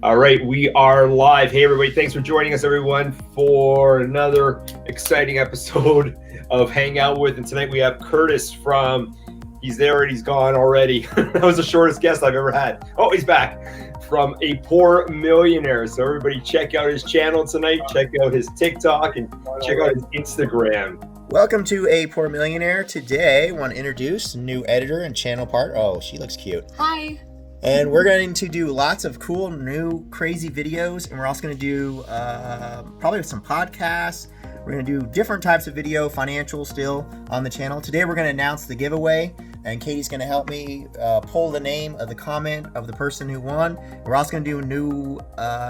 All right, we are live. Hey, everybody. Thanks for joining us, everyone, for another exciting episode of Hang Out With. And tonight we have Curtis from, he's there and he's gone already. That was the shortest guest I've ever had. Oh, he's back from A Poor Millionaire. So everybody check out his channel tonight. Check out his TikTok and check out his Instagram. Welcome to A Poor Millionaire. Today, I want to introduce new editor and channel part. Oh, she looks cute. Hi. And we're going to do lots of cool, new, crazy videos. And we're also going to do probably some podcasts. We're going to do different types of video, financial still on the channel. Today, we're going to announce the giveaway. And Katie's going to help me pull the name of the comment of the person who won. We're also going to do a new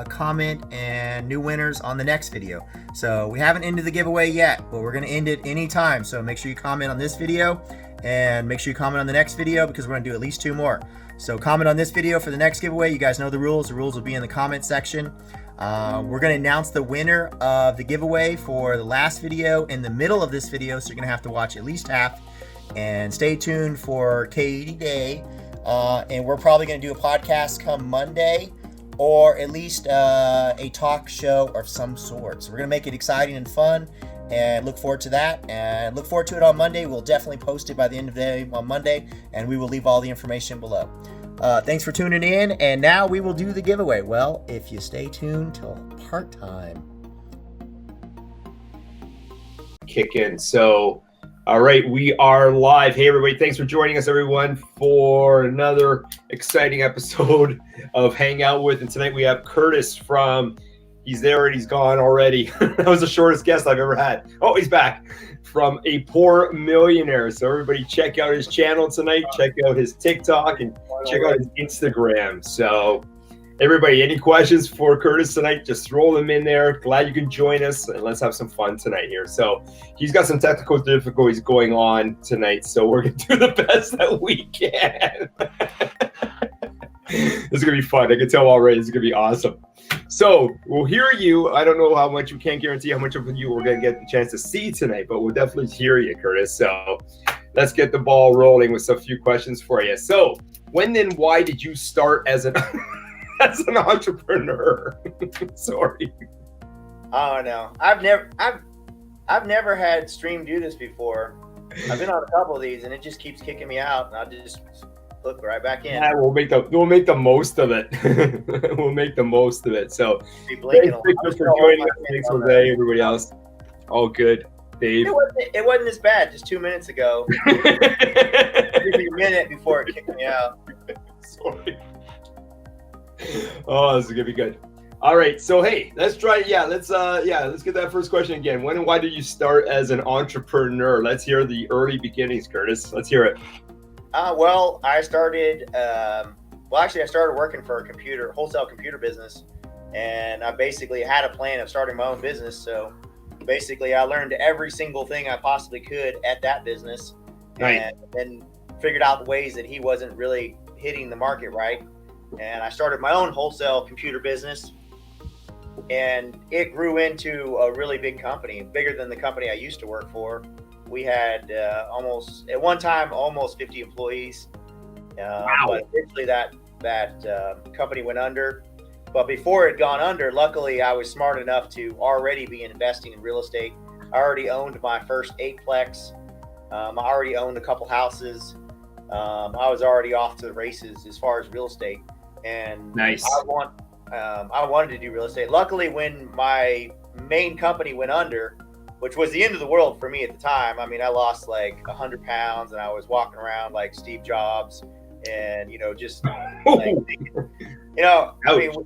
comment and new winners on the next video. So we haven't ended the giveaway yet, but we're going to end it anytime. So make sure you comment on this video and make sure you comment on the next video because we're going to do at least 2 more. So comment on this video for the next giveaway. You guys know the rules. The rules will be in the comment section. We're going to announce the winner of the giveaway for the last video in the middle of this video. So you're going to have to watch at least half. And stay tuned for Katie Day. And we're probably going to do a podcast come Monday or at least a talk show of some sort. So we're going to make it exciting and fun and look forward to that. And look forward to it on Monday. We'll definitely post it by the end of the day on Monday. And we will leave all the information below. Thanks for tuning in. And now we will do the giveaway. Well, if you stay tuned till part time. Kick in. So... all right, we are live. Hey, everybody. Thanks for joining us, everyone, for another exciting episode of Hang Out With. And tonight we have Curtis from, he's there and he's gone already. That was the shortest guest I've ever had. Oh, he's back from A Poor Millionaire. So everybody check out his channel tonight. Check out his TikTok and check out his Instagram. So everybody, any questions for Curtis tonight, just throw them in there. Glad you can join us, and let's have some fun tonight here. So he's got some technical difficulties going on tonight, so we're going to do the best that we can. This is going to be fun. I can tell already. This is going to be awesome. So we'll hear you. I don't know how much, we can't guarantee how much of you we're going to get the chance to see tonight, but we'll definitely hear you, Curtis. So let's get the ball rolling with a few questions for you. So when and why did you start as an... as an entrepreneur? Sorry. Oh no, I've never had Stream do this before. I've been on a couple of these, and it just keeps kicking me out, and I'll just look right back in. Yeah, we'll make the most of it. We'll make the most of it. So, thanks for joining us. Thanks, Jose. Everybody else, all good. Dave. It wasn't as bad just 2 minutes ago. Give me a minute before it kicked me out. Sorry. Oh, this is gonna be good. All right, so hey, let's try. Let's get that first question again. When and why did you start as an entrepreneur? Let's hear the early beginnings, Curtis. Let's hear it. Well, I started. I started working for a wholesale computer business, and I basically had a plan of starting my own business. So basically, I learned every single thing I possibly could at that business, and then figured out the ways that he wasn't really hitting the market right. And I started my own wholesale computer business, and it grew into a really big company, bigger than the company I used to work for. We had almost 50 employees. Wow. But eventually that company went under. But before it gone under, luckily I was smart enough to already be investing in real estate. I already owned my first 8-plex. I already owned a couple houses. I was already off to the races as far as real estate. And nice. I wanted to do real estate. Luckily, when my main company went under, which was the end of the world for me at the time, I mean, I lost like 100 pounds and I was walking around like Steve Jobs and, just, like, I mean,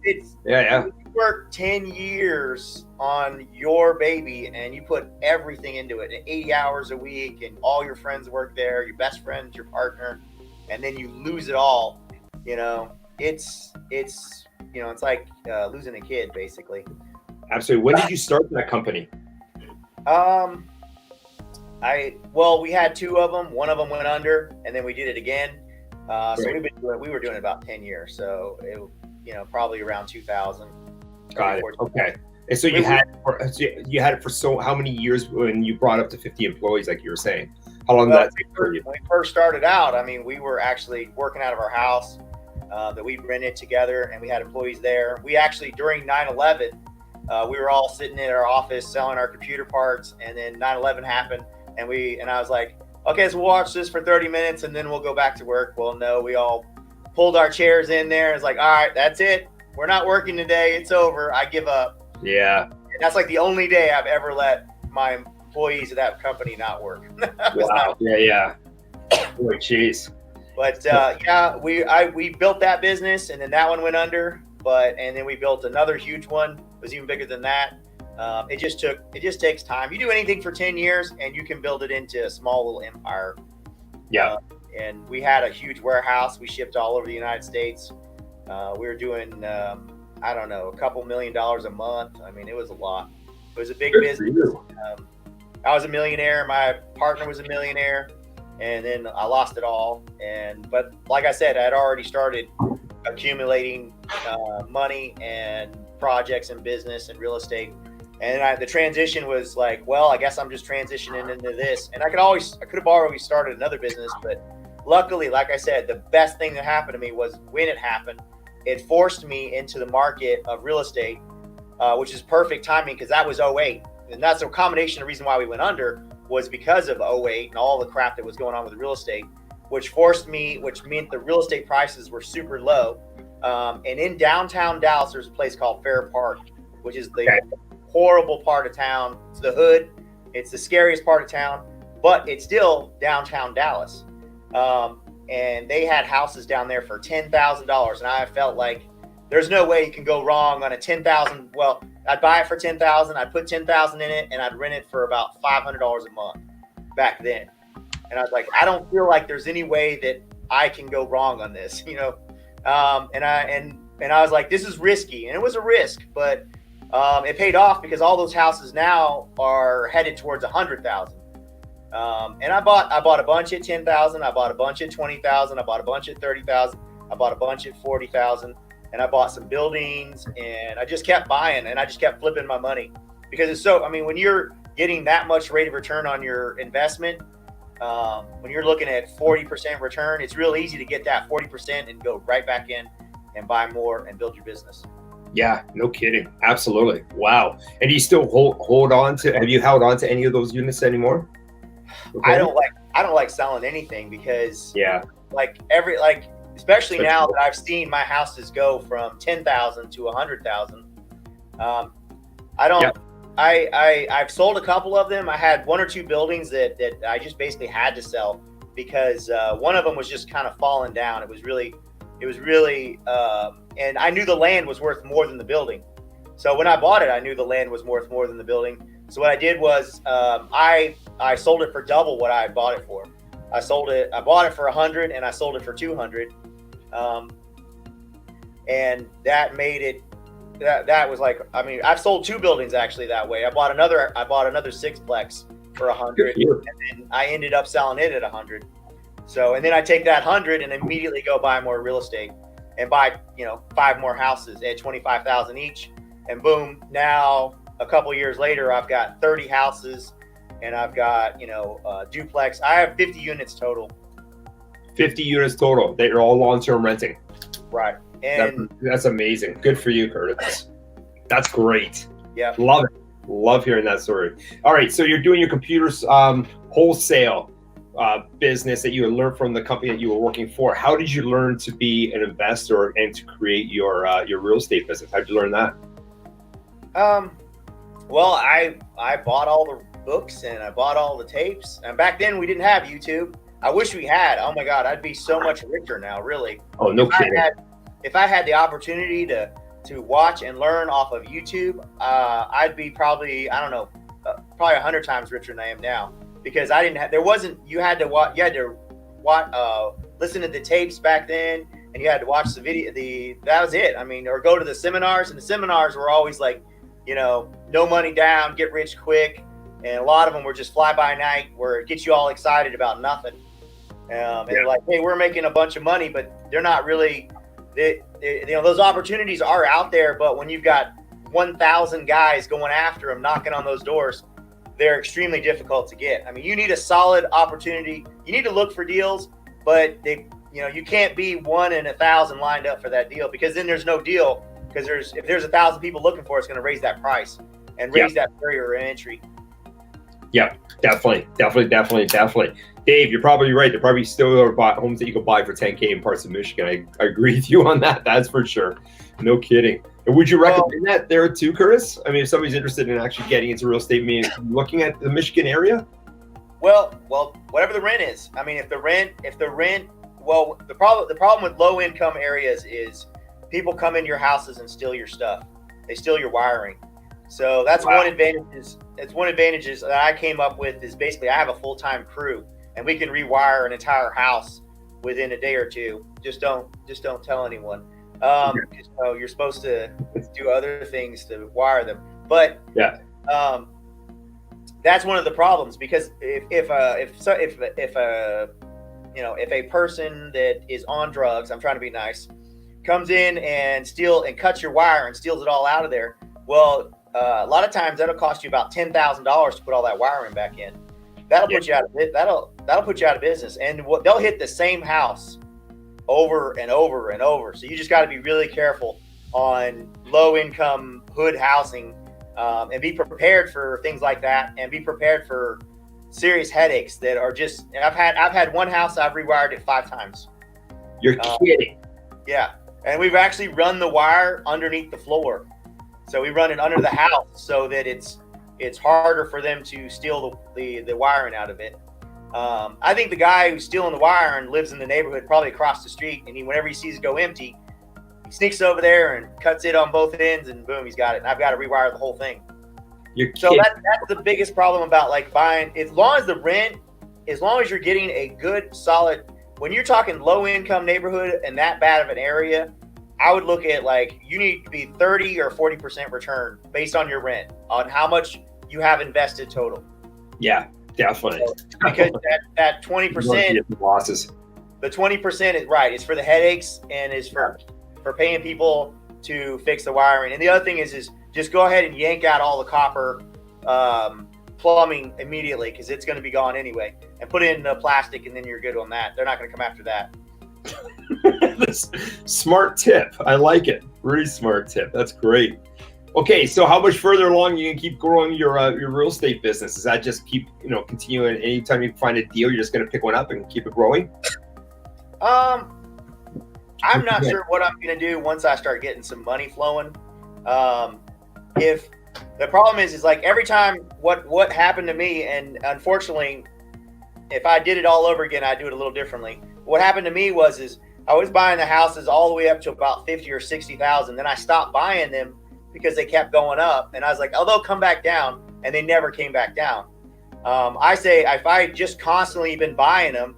it's, you work 10 years on your baby and you put everything into it, 80 hours a week, and all your friends work there, your best friend's your partner, and then you lose it all, it's like losing a kid, basically. Absolutely. When did you start that company? We had 2 of them. One of them went under, and then we did it again. So we were doing it about 10 years. So it, probably around 2000. Got it. Okay. And so you had it for how many years when you brought up to 50 employees, like you were saying? How long did that take for you? When we first started out, I mean, we were actually working out of our house. that we rented together, and we had employees there. We actually, during 9/11, we were all sitting in our office selling our computer parts, and then 9/11 happened, and I was like, okay, so we'll watch this for 30 minutes and then we'll go back to work. Well, no, we all pulled our chairs in there. It's like, all right, that's it. We're not working today. It's over. I give up. Yeah. And that's like the only day I've ever let my employees of that company not work. Wow. Yeah. Boy, jeez. But we built that business, and then that one went under. And then we built another huge one. It was even bigger than that. It just takes time. You do anything for 10 years and you can build it into a small little empire. Yeah. And we had a huge warehouse. We shipped all over the United States. We were doing, I don't know, a couple $1 million a month. I mean, it was a lot. It was a big business. I was a millionaire. My partner was a millionaire. And then I lost it all. But like I said, I had already started accumulating money and projects and business and real estate. And the transition was like, well, I guess I'm just transitioning into this. And I could have already started another business, but luckily, like I said, the best thing that happened to me was when it happened, it forced me into the market of real estate, which is perfect timing because that was 2008. And that's a combination of the reason why we went under was because of 2008 and all the crap that was going on with real estate, which meant the real estate prices were super low. And in downtown Dallas, there's a place called Fair Park, which is the horrible part of town. It's the hood. It's the scariest part of town, but it's still downtown Dallas. And they had houses down there for $10,000. And I felt like there's no way you can go wrong on a $10,000. Well, I'd buy it for $10,000. I'd put $10,000 in it and I'd rent it for about $500 a month back then. And I was like, I don't feel like there's any way that I can go wrong on this, you know? And I was like, this is risky. And it was a risk, but it paid off because all those houses now are headed towards 100,000. And I bought a bunch at 10,000. I bought a bunch at 20,000. I bought a bunch at 30,000. I bought a bunch at 40,000. And I bought some buildings, and I just kept buying, and I just kept flipping my money because when you're getting that much rate of return on your investment, when you're looking at 40% return, it's real easy to get that 40% and go right back in and buy more and build your business. Yeah, no kidding. Absolutely. Wow. And do you still have you held on to any of those units anymore? Okay. I don't like selling anything because especially That's now cool. that I've seen my houses go from 10,000 to 100,000. I've sold a couple of them. I had one or two buildings that I just basically had to sell because one of them was just kind of falling down. It was really, and I knew the land was worth more than the building. So when I bought it, I knew the land was worth more than the building. So what I did was I sold it for double what I bought it for. I bought it for 100 and I sold it for 200. And that made it, that was like, I mean, I've sold two buildings actually that way. I bought another sixplex for 100 and then I ended up selling it at 100. So, and then I take that 100 and immediately go buy more real estate and buy, 5 more houses at 25,000 each. And boom, now a couple years later, I've got 30 houses and I've got, duplex. I have 50 units total. 50 units total that you're all long-term renting. Right. And that's amazing. Good for you, Curtis. That's great. Yeah. Love it. Love hearing that story. All right. So you're doing your computers wholesale business that you had learned from the company that you were working for. How did you learn to be an investor and to create your real estate business? How did you learn that? Well, I bought all the books and I bought all the tapes. And back then we didn't have YouTube. I wish we had. Oh my God, I'd be so much richer now, really. Oh, no kidding. If I had the opportunity to watch and learn off of YouTube, I'd be probably, I don't know, probably 100 times richer than I am now. Because I didn't have, you had to watch, listen to the tapes back then, and you had to watch the video. That was it. I mean, or go to the seminars, and the seminars were always like, no money down, get rich quick. And a lot of them were just fly by night where it gets you all excited about nothing. And they're like, hey, we're making a bunch of money, but they're not really, those opportunities are out there. But when you've got 1,000 guys going after them, knocking on those doors, they're extremely difficult to get. I mean, you need a solid opportunity. You need to look for deals, but you can't be 1 in 1,000 lined up for that deal, because then there's no deal, because if there's 1,000 people looking for it, it's going to raise that price and raise that barrier of entry. Yeah, definitely. Dave, you're probably right. There probably still are homes that you could buy for $10K in parts of Michigan. I agree with you on that. That's for sure. No kidding. And would you recommend that there too, Curtis? I mean, if somebody's interested in actually getting into real estate, looking at the Michigan area? Well, whatever the rent is. I mean, well, the problem with low income areas is people come into your houses and steal your stuff. They steal your wiring. So that's one advantage. It's one advantage that I came up with is basically I have a full-time crew, and we can rewire an entire house within a day or two. Just don't tell anyone. So you're supposed to do other things to wire them. But that's one of the problems, because if a person that is on drugs, I'm trying to be nice, comes in and cuts your wire and steals it all out of there, well, a lot of times that'll cost you about $10,000 to put all that wiring back in. That'll put you out of it. That'll put you out of business, and they'll hit the same house over and over and over. So you just got to be really careful on low income hood housing, and be prepared for things like that, and be prepared for serious headaches that are just. I've had one house I've rewired it 5 times. You're kidding? Yeah, and we've actually run the wire underneath the floor. So we run it under the house so that it's harder for them to steal the wiring out of it. I think the guy who's stealing the wire and lives in the neighborhood probably across the street, and whenever he sees it go empty, he sneaks over there and cuts it on both ends, and boom, he's got it. And I've got to rewire the whole thing. So that's the biggest problem about like buying. As long as you're getting a good solid, when you're talking low income neighborhood and that bad of an area, I would look at like you need to be 30 or 40% return based on your rent, on how much you have invested total. Yeah, definitely. So, because that 20%, losses. The 20% is right. It's for the headaches and is for paying people to fix the wiring. And the other thing is just go ahead and yank out all the copper plumbing immediately, because it's going to be gone anyway, and put in the plastic, and then you're good on that. They're not going to come after that. Smart tip. I like it. Really smart tip. That's great. Okay, so how much further along you can keep growing your real estate business? Does that just keep continuing? Anytime you find a deal, you're just going to pick one up and keep it growing? I'm not sure what I'm going to do once I start getting some money flowing. If the problem is like every time what happened to me, and unfortunately, if I did it all over again, I'd do it a little differently. What happened to me is I was buying the houses all the way up to about 50 or 60,000. Then I stopped buying them because they kept going up, and I was like, oh, they'll come back down, and they never came back down. I say if I just constantly been buying them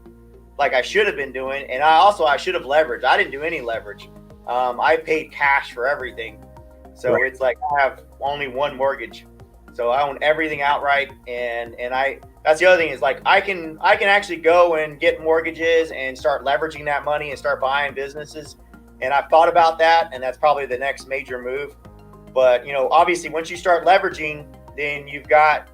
like I should have been doing, and I should have leveraged. I didn't do any leverage. I paid cash for everything. So It's like I have only one mortgage. So I own everything outright, and that's the other thing is like I can actually go and get mortgages and start leveraging that money and start buying businesses. And I've thought about that, and that's probably the next major move. But obviously once you start leveraging, then you get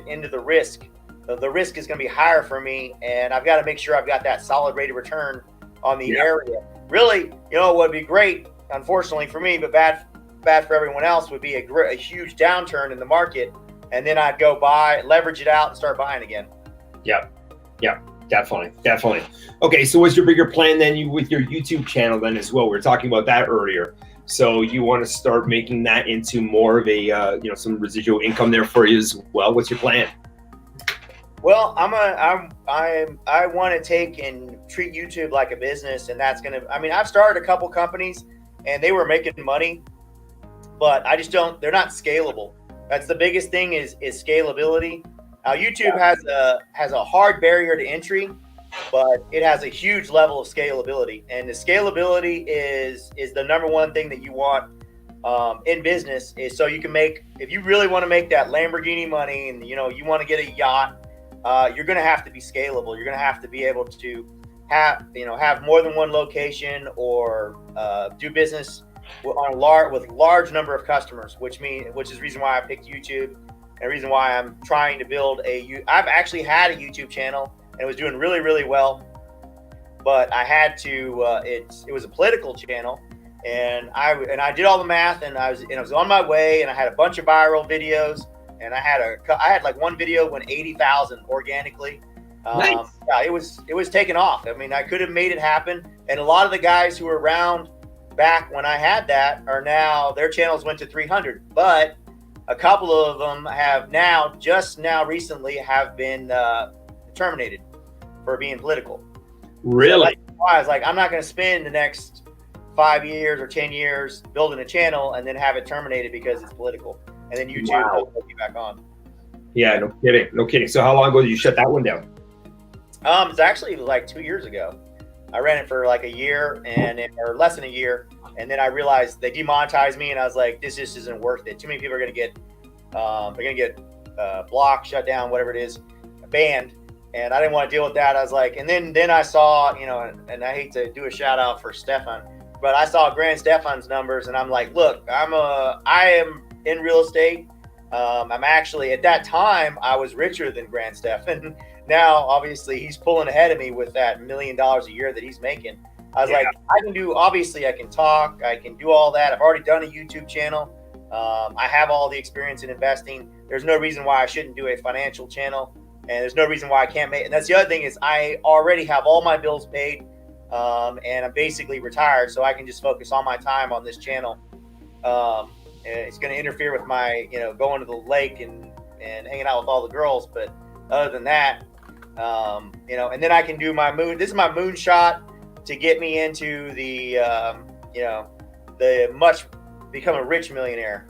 into the risk. The risk is going to be higher for me, and I've got to make sure I've got that solid rate of return on the area. Really, what would be great, unfortunately for me, but bad for everyone else, would be a huge downturn in the market, and then I'd go buy, leverage it out, and start buying again. Yeah, definitely. Okay, so what's your bigger plan then with your YouTube channel then as well? We were talking about that earlier. So you want to start making that into more of a some residual income there for you as well. What's your plan? Well, I want to take and treat YouTube like a business, and that's gonna. I've started a couple companies, and they were making money, but I just don't. They're not scalable. That's the biggest thing is scalability. YouTube has a hard barrier to entry, but it has a huge level of scalability, and the scalability is the number one thing that you want in business. Is so you can make, if you really want to make that Lamborghini money, and you want to get a yacht. You're going to have to be scalable. You're going to have to be able to have more than one location, or do business with large number of customers, which is the reason why I picked YouTube, and the reason why I'm trying to build I've actually had a YouTube channel, and it was doing really, really well. but I had to. It was a political channel, and I did all the math, and I was on my way, and I had a bunch of viral videos, and I had like one video went 80,000 organically. Nice. Yeah, it was taken off. I mean, I could have made it happen, and a lot of the guys who were around back when I had that are now, their channels went to 300, but a couple of them have just now recently have been terminated for being political. Really? So that's why I was like, I'm not going to spend the next 5 years or 10 years building a channel and then have it terminated because it's political. And then YouTube will put you back on. Yeah, no kidding. No kidding. So how long ago did you shut that one down? It's actually like 2 years ago. I ran it for like a year or less than a year. And then I realized they demonetized me, and I was like, this just isn't worth it. Too many people are going to get, blocked, shut down, whatever it is, banned. And I didn't want to deal with that. I was like, and then I saw, and I hate to do a shout out for Stefan, but I saw Grand Stefan's numbers, and I'm like, look, I am in real estate. I'm actually, at that time, I was richer than Grand Stefan. Now, obviously, he's pulling ahead of me with that $1 million a year that he's making. I was like, I can talk, I can do all that. I've already done a YouTube channel. I have all the experience in investing. There's no reason why I shouldn't do a financial channel. And there's no reason why I can't make. And that's the other thing is I already have all my bills paid, and I'm basically retired, so I can just focus all my time on this channel. And it's going to interfere with my, going to the lake and hanging out with all the girls. But other than that, and then I can do my moon. This is my moon shot to get me into the, become a rich millionaire.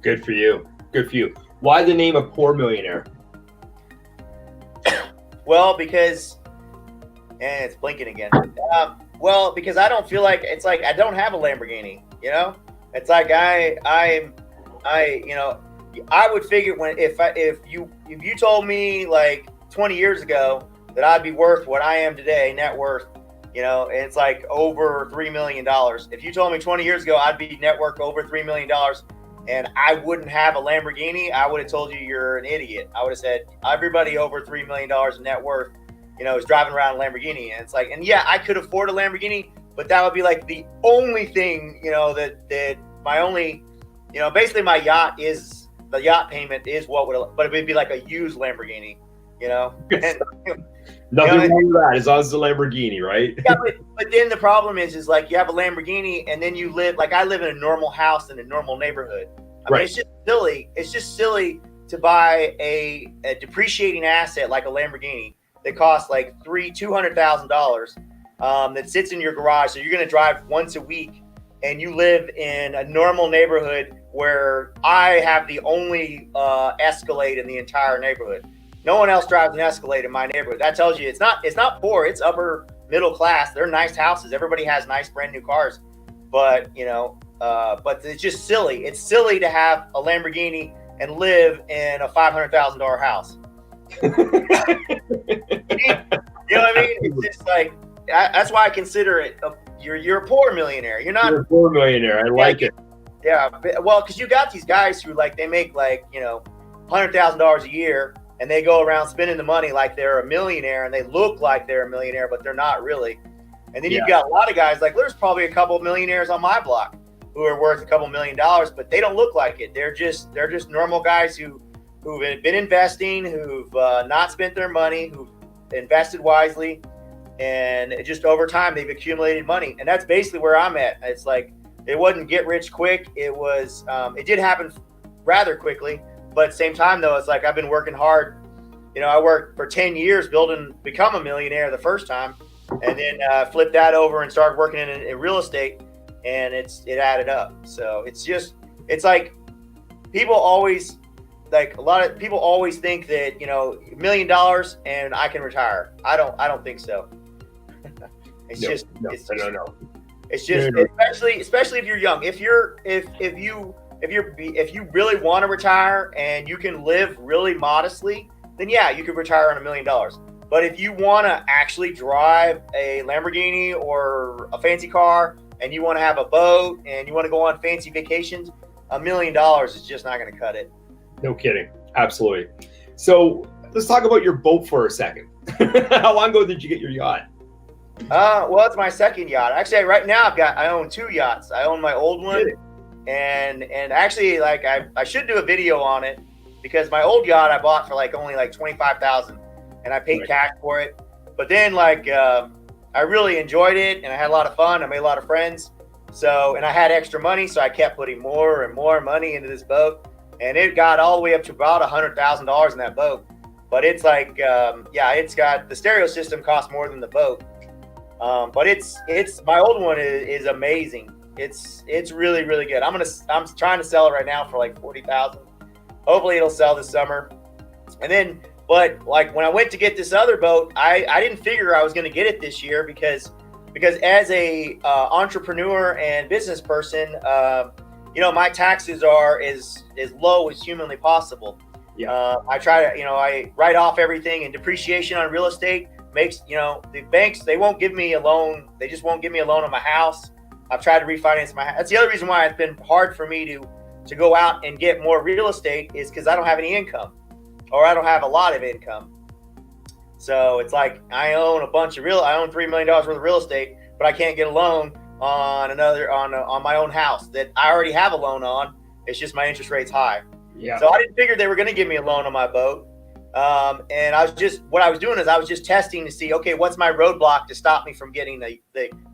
Good for you. Good for you. Why the name of Poor Millionaire? Well, because, and it's blinking again. Because I don't feel like, it's like I don't have a Lamborghini, It's like I would figure if you told me like 20 years ago that I'd be worth what I am today, net worth, and it's like over $3 million. If you told me 20 years ago I'd be net worth over $3 million and I wouldn't have a Lamborghini, I would have told you you're an idiot. I would have said everybody over $3 million in net worth, is driving around a Lamborghini. And it's like, and yeah, I could afford a Lamborghini, but that would be like the only thing, that my only, basically my yacht payment is but it would be like a used Lamborghini, And, Nothing wrong with that, as long as it's a Lamborghini, right? Yeah, but then the problem is like you have a Lamborghini and then you live, like I live in a normal house in a normal neighborhood. I mean, it's just silly. It's just silly to buy a depreciating asset like a Lamborghini that costs like $200,000 that sits in your garage. So you're going to drive once a week, and you live in a normal neighborhood where I have the only Escalade in the entire neighborhood. No one else drives an Escalade in my neighborhood. That tells you it's not poor. It's upper middle class. They're nice houses. Everybody has nice brand new cars, but but it's just silly. It's silly to have a Lamborghini and live in a $500,000 house. You know what I mean? It's just like that's why I consider it. You're a poor millionaire. You're a poor millionaire. I like it. Yeah, well, because you got these guys who they make $100,000 a year. And they go around spending the money like they're a millionaire, and they look like they're a millionaire, but they're not really. And then you've got a lot of guys, like there's probably a couple of millionaires on my block who are worth a couple $1 million, but they don't look like it. They're just normal guys who've been investing, who've not spent their money, who've invested wisely, and just over time they've accumulated money. And that's basically where I'm at. It's like it wasn't get rich quick. It was it did happen rather quickly. But at the same time, though, it's like I've been working hard. I worked for 10 years become a millionaire the first time, and then flipped that over and started working in real estate, and it added up. So it's like people always, like a lot of people always think that, $1 million and I can retire. I don't think so. It's just, especially if you're young, if you really want to retire and you can live really modestly, then yeah, you could retire on $1 million. But if you want to actually drive a Lamborghini or a fancy car, and you want to have a boat and you want to go on fancy vacations, $1 million is just not going to cut it. No kidding. Absolutely. So let's talk about your boat for a second. How long ago did you get your yacht? Well, it's my second yacht. Actually, right now I own 2 yachts. I own my old one, and actually, like I should do a video on it because my old yacht I bought for like only like 25,000, and I paid cash for it. But then I really enjoyed it, and I had a lot of fun. I made a lot of friends. So, and I had extra money, so I kept putting more and more money into this boat, and it got all the way up to about $100,000 in that boat. But it's like, it's got the stereo system costs more than the boat. But it's my old one is amazing. It's really, really good. I'm trying to sell it right now for like 40,000. Hopefully it'll sell this summer. And then, but like when I went to get this other boat, I didn't figure I was going to get it this year because as a entrepreneur and business person, my taxes are as low as humanly possible. Yeah. I try to, I write off everything, and depreciation on real estate makes, the banks, they won't give me a loan. They just won't give me a loan on my house. I've tried to refinance my house. That's the other reason why it's been hard for me to go out and get more real estate, is because I don't have any income, or I don't have a lot of income. So it's like I own $3 million worth of real estate, but I can't get a loan on my own house that I already have a loan on. It's just my interest rate's high. Yeah. So I didn't figure they were going to give me a loan on my boat. And what I was doing is I was just testing to see, okay, what's my roadblock to stop me from getting the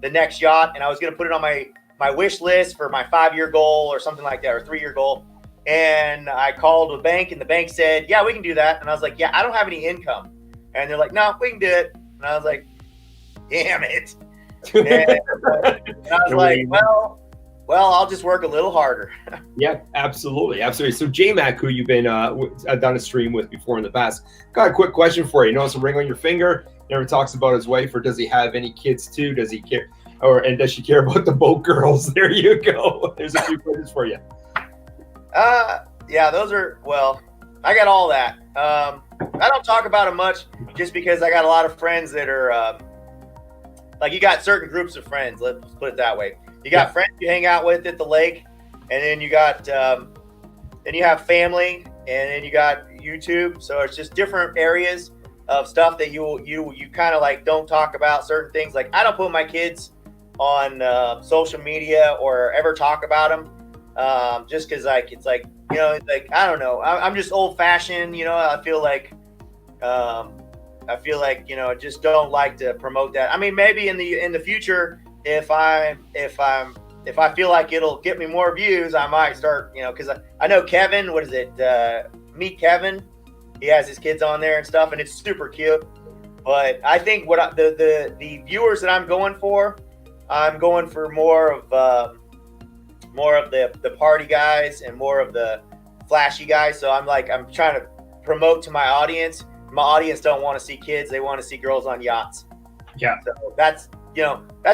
next yacht? And I was going to put it on my wish list for my 5-year goal or something like that, or 3-year goal. And I called the bank, and the bank said, yeah, we can do that. And I was like, yeah, I don't have any income. And they're like, no, we can do it. And I was like, damn it. And I was like, well, I'll just work a little harder. Yeah, absolutely. So J-Mac, who you've been done a stream with before in the past, got a quick question for you. You notice a ring on your finger? Never talks about his wife, or does he have any kids too? Does he care, and does she care about the boat girls? There you go. There's a few questions for you. Yeah, those are, I got all that. I don't talk about it much just because I got a lot of friends that are, like, you got certain groups of friends, let's put it that way. You got friends you hang out with at the lake, and then you got, then you have family, and then you got YouTube. So it's just different areas of stuff that you kind of like don't talk about certain things. Like, I don't put my kids on social media or ever talk about them, just because it's like, I don't know. I'm just old fashioned, I feel like, I just don't like to promote that. I mean, maybe in the future, if I feel like it'll get me more views, I might start, because I know Kevin, what is it? Meet Kevin. He has his kids on there and stuff, and it's super cute. But I think the viewers that I'm going for more of the party guys and more of the flashy guys. So I'm trying to promote to my audience. My audience don't want to see kids; they want to see girls on yachts. Yeah. So that's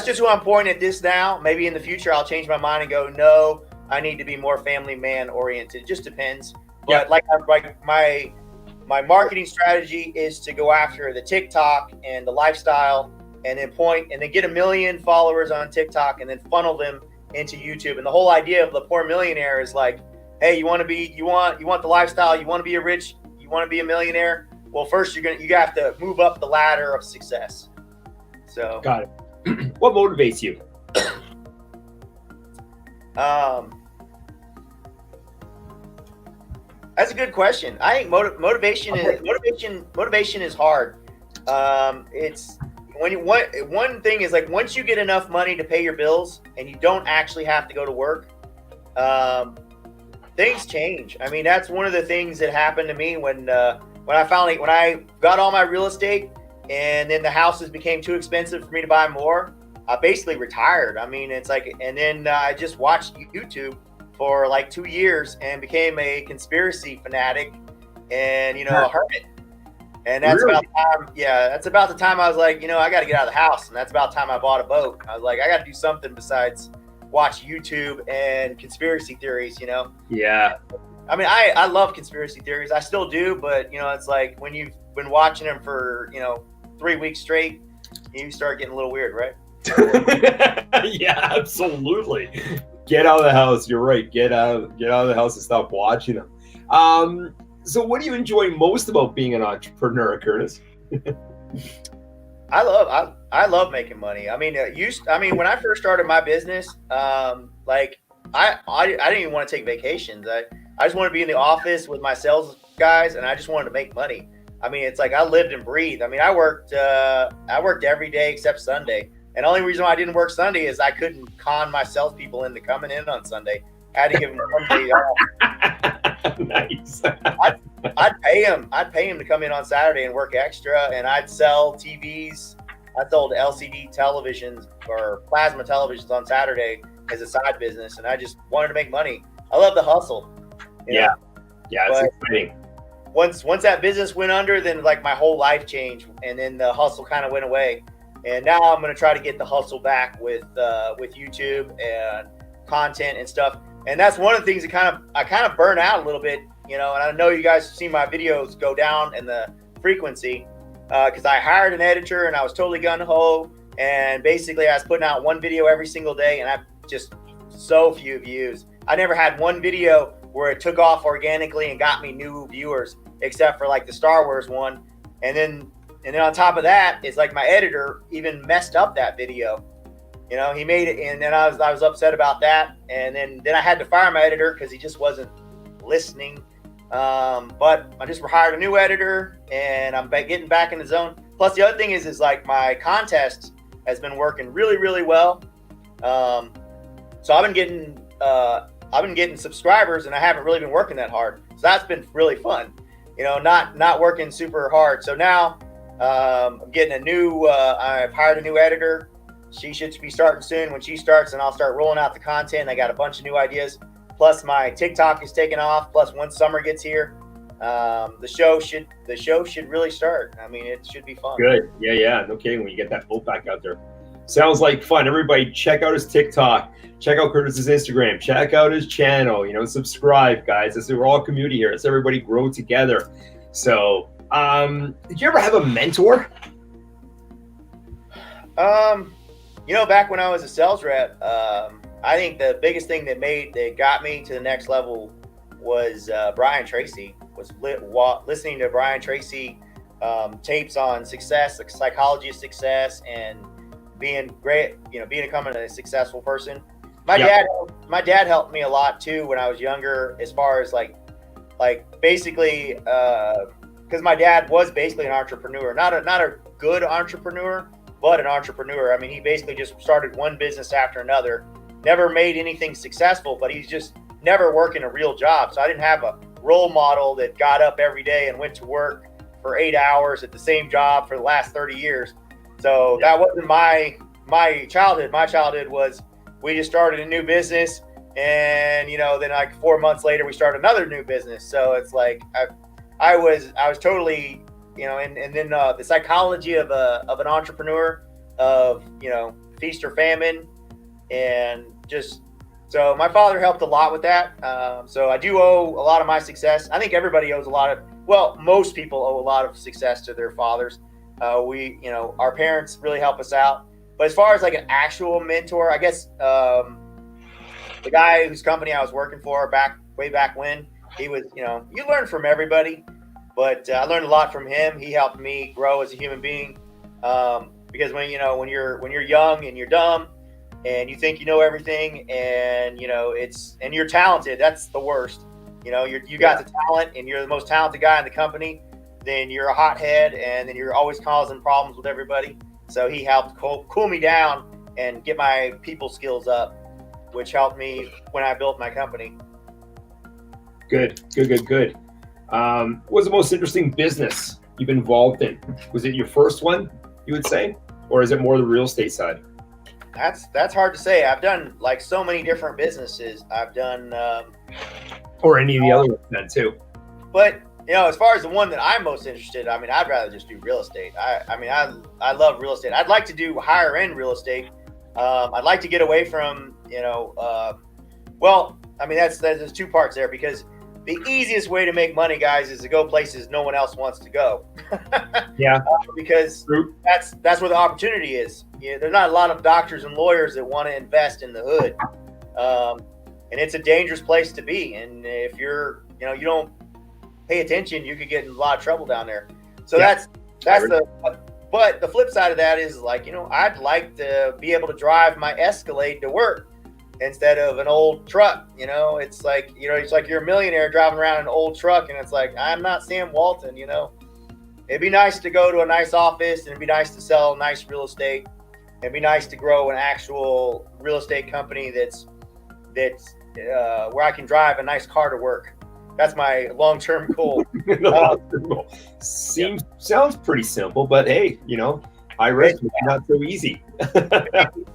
just who I'm pointing at this now. Maybe in the future I'll change my mind and go, no, I need to be more family man oriented. It just depends. But like my marketing strategy is to go after the TikTok and the lifestyle, and then get 1 million followers on TikTok, and then funnel them into YouTube. And the whole idea of the Poor Millionaire is like, hey, you want the lifestyle, you want to be you want to be a millionaire. Well, first you have to move up the ladder of success. So got it. What motivates you? That's a good question. I think motivation is hard. It's one thing is, like, once you get enough money to pay your bills and you don't actually have to go to work, things change. I mean, that's one of the things that happened to me when I got all my real estate, and then the houses became too expensive for me to buy more. I basically retired. I mean, it's like, and then I just watched YouTube for like 2 years and became a conspiracy fanatic and, a hermit. And that's really? about the time. Yeah, that's about the time I was like, I got to get out of the house. And that's about the time I bought a boat. I was like, I got to do something besides watch YouTube and conspiracy theories, Yeah. I mean, I love conspiracy theories. I still do, but it's like when you've been watching them for 3 weeks straight, you start getting a little weird, right? Yeah, absolutely. Get out of the house. You're right. Get out of the house and stop watching them. So what do you enjoy most about being an entrepreneur, Curtis? I love making money. I mean, when I first started my business, like I didn't even want to take vacations. I just wanted to be in the office with my sales guys, and I just wanted to make money. I mean, it's like I lived and breathed. I mean, I worked every day except Sunday. And the only reason why I didn't work Sunday is I couldn't con my salespeople into coming in on Sunday. I had to give them one day off. Nice. I'd pay them. I'd pay them to come in on Saturday and work extra, and I'd sell TVs. I sold LCD televisions or plasma televisions on Saturday as a side business, and I just wanted to make money. I love the hustle. Yeah, it's exciting. Once that business went under, then like my whole life changed, and then the hustle kind of went away. And now I'm going to try to get the hustle back with YouTube and content and stuff. And that's one of the things that I kind of burn out a little bit, and I know you guys have seen my videos go down in the frequency because I hired an editor and I was totally gung-ho. And basically I was putting out one video every single day, and I just so few views. I never had one video where it took off organically and got me new viewers, except for like the Star Wars one. And then on top of that, it's like my editor even messed up that video. He made it, and then I was upset about that. And then I had to fire my editor because he just wasn't listening. But I just hired a new editor, and I'm getting back in the zone. Plus, the other thing is like my contest has been working really, really well. So I've been getting subscribers, and I haven't really been working that hard. So that's been really fun. Not working super hard. So now I'm getting I've hired a new editor. She should be starting soon. When she starts, and I'll start rolling out the content. I got a bunch of new ideas. Plus my TikTok is taking off. Plus once summer gets here, the show should really start. I mean, it should be fun. Good. Yeah. No kidding. When you get that boat back out there, sounds like fun. Everybody, check out his TikTok. Check out Curtis's Instagram. Check out his channel. Subscribe, guys. We're all community here. Let's everybody grow together. So, did you ever have a mentor? Back when I was a sales rep, I think the biggest thing that got me to the next level was Brian Tracy. Was listening to Brian Tracy tapes on success, the psychology of success, and being becoming a successful person. My dad helped me a lot too when I was younger, as far as like basically because my dad was basically an entrepreneur, not a good entrepreneur, but an entrepreneur. I mean, he basically just started one business after another, never made anything successful, but he's just never working a real job. So I didn't have a role model that got up every day and went to work for 8 hours at the same job for the last 30 years. So that wasn't my childhood. My childhood was, we just started a new business, and then like 4 months later we started another new business. So it's like I was totally, and then the psychology of an entrepreneur, of feast or famine, and just, so my father helped a lot with that. So I do owe a lot of my success. I think everybody owes most people owe a lot of success to their fathers. Our parents really help us out. But as far as like an actual mentor, I guess the guy whose company I was working for way back when, he was, you learn from everybody, but I learned a lot from him. He helped me grow as a human being, because when you're young and you're dumb and you think you know everything, and and you're talented, that's the worst. You got the talent and you're the most talented guy in the company, then you're a hothead, and then you're always causing problems with everybody. So he helped cool me down and get my people skills up, which helped me when I built my company. Good. What was the most interesting business you've been involved in? Was it your first one, you would say? Or is it more the real estate side? That's hard to say. I've done like so many different businesses. I've done or any of the other ones then too. But as far as the one that I'm most interested in, I mean, I'd rather just do real estate. I love real estate. I'd like to do higher end real estate. I'd like to get away from, there's two parts there, because the easiest way to make money, guys, is to go places no one else wants to go. Yeah. Because that's where the opportunity is. There's not a lot of doctors and lawyers that want to invest in the hood. And it's a dangerous place to be. And if you don't pay attention, you could get in a lot of trouble down there. So that's But the flip side of that is like, you know, I'd like to be able to drive my Escalade to work instead of an old truck. You know, it's like, you know, it's like you're a millionaire driving around an old truck, and it's like, I'm not Sam Walton, you know. It'd be nice to go to a nice office, and it'd be nice to sell nice real estate. It'd be nice to grow an actual real estate company that's where I can drive a nice car to work. That's my long-term goal. Sounds pretty simple, but hey, you know, high risk, not so easy.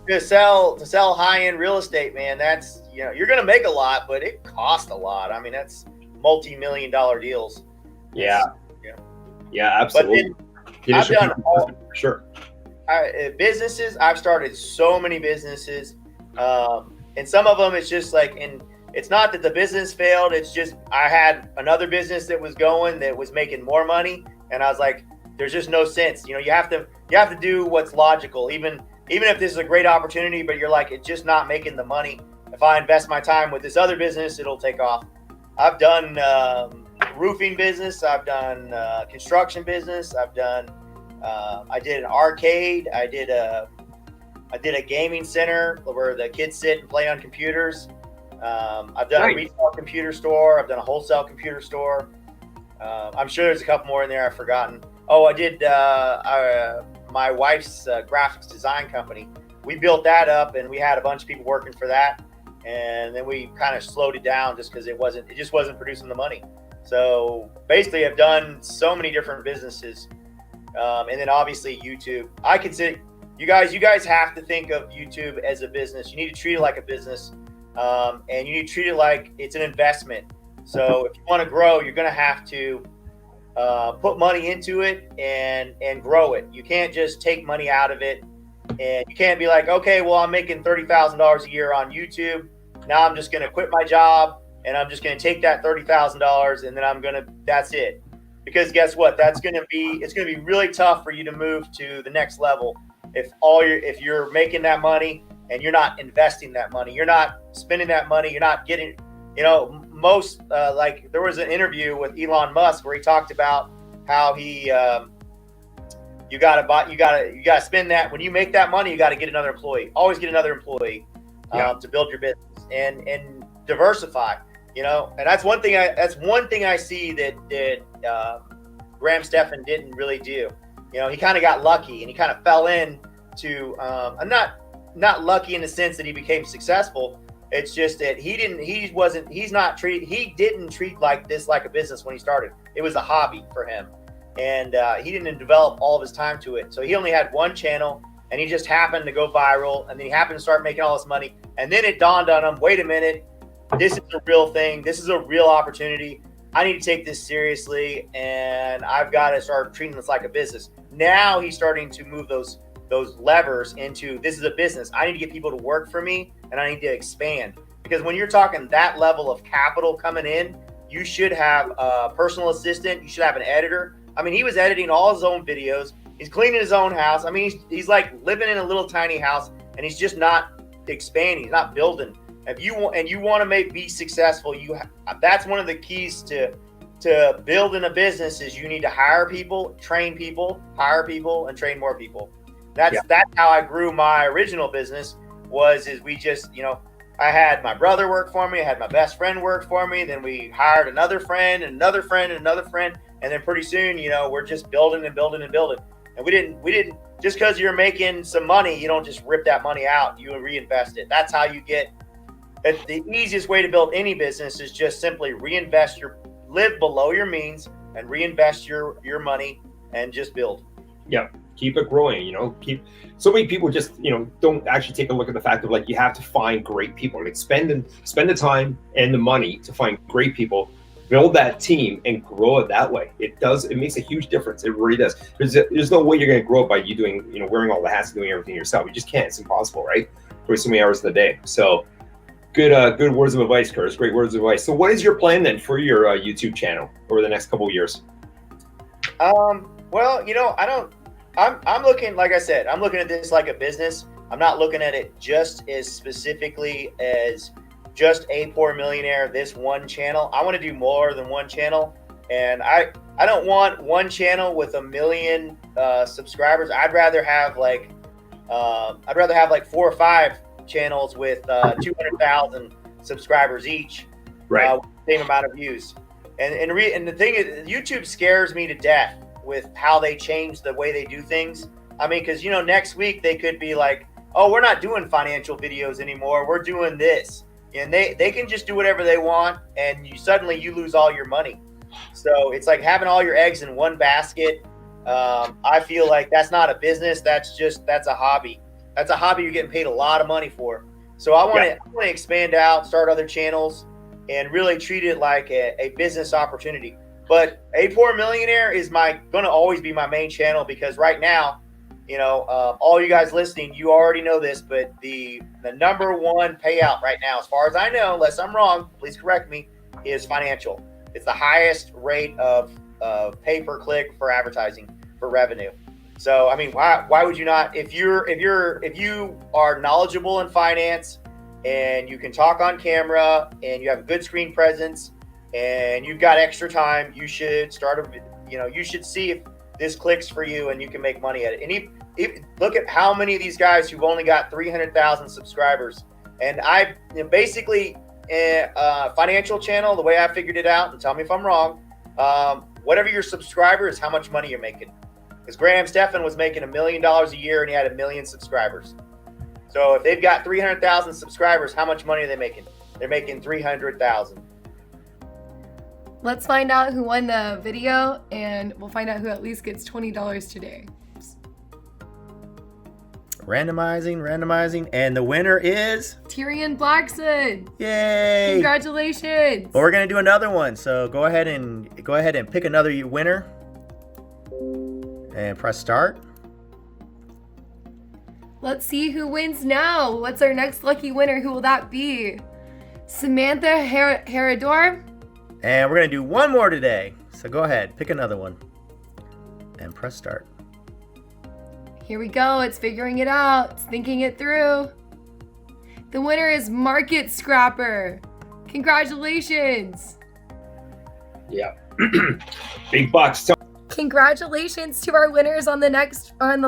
to sell high-end real estate, man, that's, you know, you're going to make a lot, but it costs a lot. I mean, that's multi-million-dollar deals. Yeah, absolutely. I've done all, for sure. Businesses. I've started so many businesses, and some of them it's just like, and it's not that the business failed. It's just I had another business that was going that was making more money, and I was like, there's just no sense. You know, you have to do what's logical, even if this is a great opportunity, but you're like, it's just not making the money. If I invest my time with this other business, it'll take off. I've done roofing business. I've done construction business. I've done. I did an arcade. I did a gaming center where the kids sit and play on computers. I've done a retail computer store. I've done a wholesale computer store. I'm sure there's a couple more in there I've forgotten. Oh, I did my wife's graphics design company. We built that up, and we had a bunch of people working for that. And then we kind of slowed it down just because it just wasn't producing the money. So basically, I've done so many different businesses. And then obviously YouTube. I consider you guys have to think of YouTube as a business. You need to treat it like a business. And you need to treat it like it's an investment. So if you want to grow, you're going to have to put money into it and grow it. You can't just take money out of it, and you can't be like, okay, well, I'm making $30,000 a year on YouTube. Now I'm just going to quit my job, and I'm just going to take that $30,000, and then that's it. Because guess what? It's going to be really tough for you to move to the next level if you're making that money and you're not investing that money, you're not spending that money, you're not getting, you know, most like there was an interview with Elon Musk where he talked about how he you gotta spend that. When you make that money, you got to get another employee. Always get another employee to build your business and diversify. You know, and that's one thing I see that Graham Stefan didn't really do. You know, he kind of got lucky, and he kind of fell into not lucky in the sense that he became successful. It's just that he didn't treat like this like a business when he started. It was a hobby for him, and he didn't develop all of his time to it. So he only had one channel, and he just happened to go viral, and then he happened to start making all this money. And then it dawned on him, wait a minute, this is a real thing. This is a real opportunity. I need to take this seriously, and I've got to start treating this like a business. Now he's starting to move those levers into, this is a business. I need to get people to work for me, and I need to expand. Because when you're talking that level of capital coming in, you should have a personal assistant. You should have an editor. I mean, he was editing all his own videos. He's cleaning his own house. I mean, he's like living in a little tiny house, and he's just not expanding. He's not building. If you want to be successful, that's one of the keys to building a business is you need to hire people, train people, hire people, and train more people. That's how I grew my original business. We just, you know, I had my brother work for me, I had my best friend work for me, then we hired another friend and another friend and another friend, and then pretty soon, you know, we're just building and building and building. And we didn't just because you're making some money, you don't just rip that money out, you reinvest it. That's how you get. The easiest way to build any business is just simply live below your means and reinvest your money and just build. Yeah, keep it growing. You know, so many people just, you know, don't actually take a look at the fact of like you have to find great people, like spend the time and the money to find great people, build that team and grow it that way. It makes a huge difference. It really does. There's no way you're going to grow it by you doing, you know, wearing all the hats and doing everything yourself. You just can't. It's impossible, right? For so many hours in the day. So. Good words of advice, Curtis. Great words of advice. So what is your plan then for your YouTube channel over the next couple of years? Well, you know, I'm looking, like I said, I'm looking at this like a business. I'm not looking at it just as specifically as just a poor millionaire, this one channel. I want to do more than one channel. And I don't want one channel with 1 million subscribers. I'd rather have like 4 or 5 channels with 200,000 subscribers each, Right. with the same amount of views. And the thing is, YouTube scares me to death with how they change the way they do things. I mean, because next week they could be like, oh, we're not doing financial videos anymore. We're doing this, and they can just do whatever they want, and you lose all your money. So it's like having all your eggs in one basket. I feel like that's not a business. That's a hobby. That's a hobby you're getting paid a lot of money for. So I want to expand out, start other channels, and really treat it like a business opportunity. But A Poor Millionaire is going to always be my main channel, because right now, all you guys listening, you already know this, but the number one payout right now, as far as I know, unless I'm wrong, please correct me, is financial. It's the highest rate of pay-per-click for advertising for revenue. So, I mean, why would you not? If you are knowledgeable in finance and you can talk on camera and you have a good screen presence and you've got extra time, you should you should see if this clicks for you and you can make money at it. And if look at how many of these guys who've only got 300,000 subscribers. And I basically, financial channel, the way I figured it out, and tell me if I'm wrong, whatever your subscriber is, how much money you're making. Because Stefan was making $1 million a year and he had 1 million subscribers. So if they've got 300,000 subscribers, how much money are they making? They're making 300,000. Let's find out who won the video, and we'll find out who at least gets $20 today. Randomizing, and the winner is Tyrion Blackson. Yay! Congratulations. But we're gonna do another one, so go ahead and pick another winner and press start. Let's see who wins now. What's our next lucky winner? Who will that be? Samantha Herodor. And we're gonna do one more today, so go ahead, pick another one and press start. Here we go. It's figuring it out. It's thinking it through. The winner is Market Scrapper. Congratulations. Yeah. Big bucks. Congratulations to our winners on the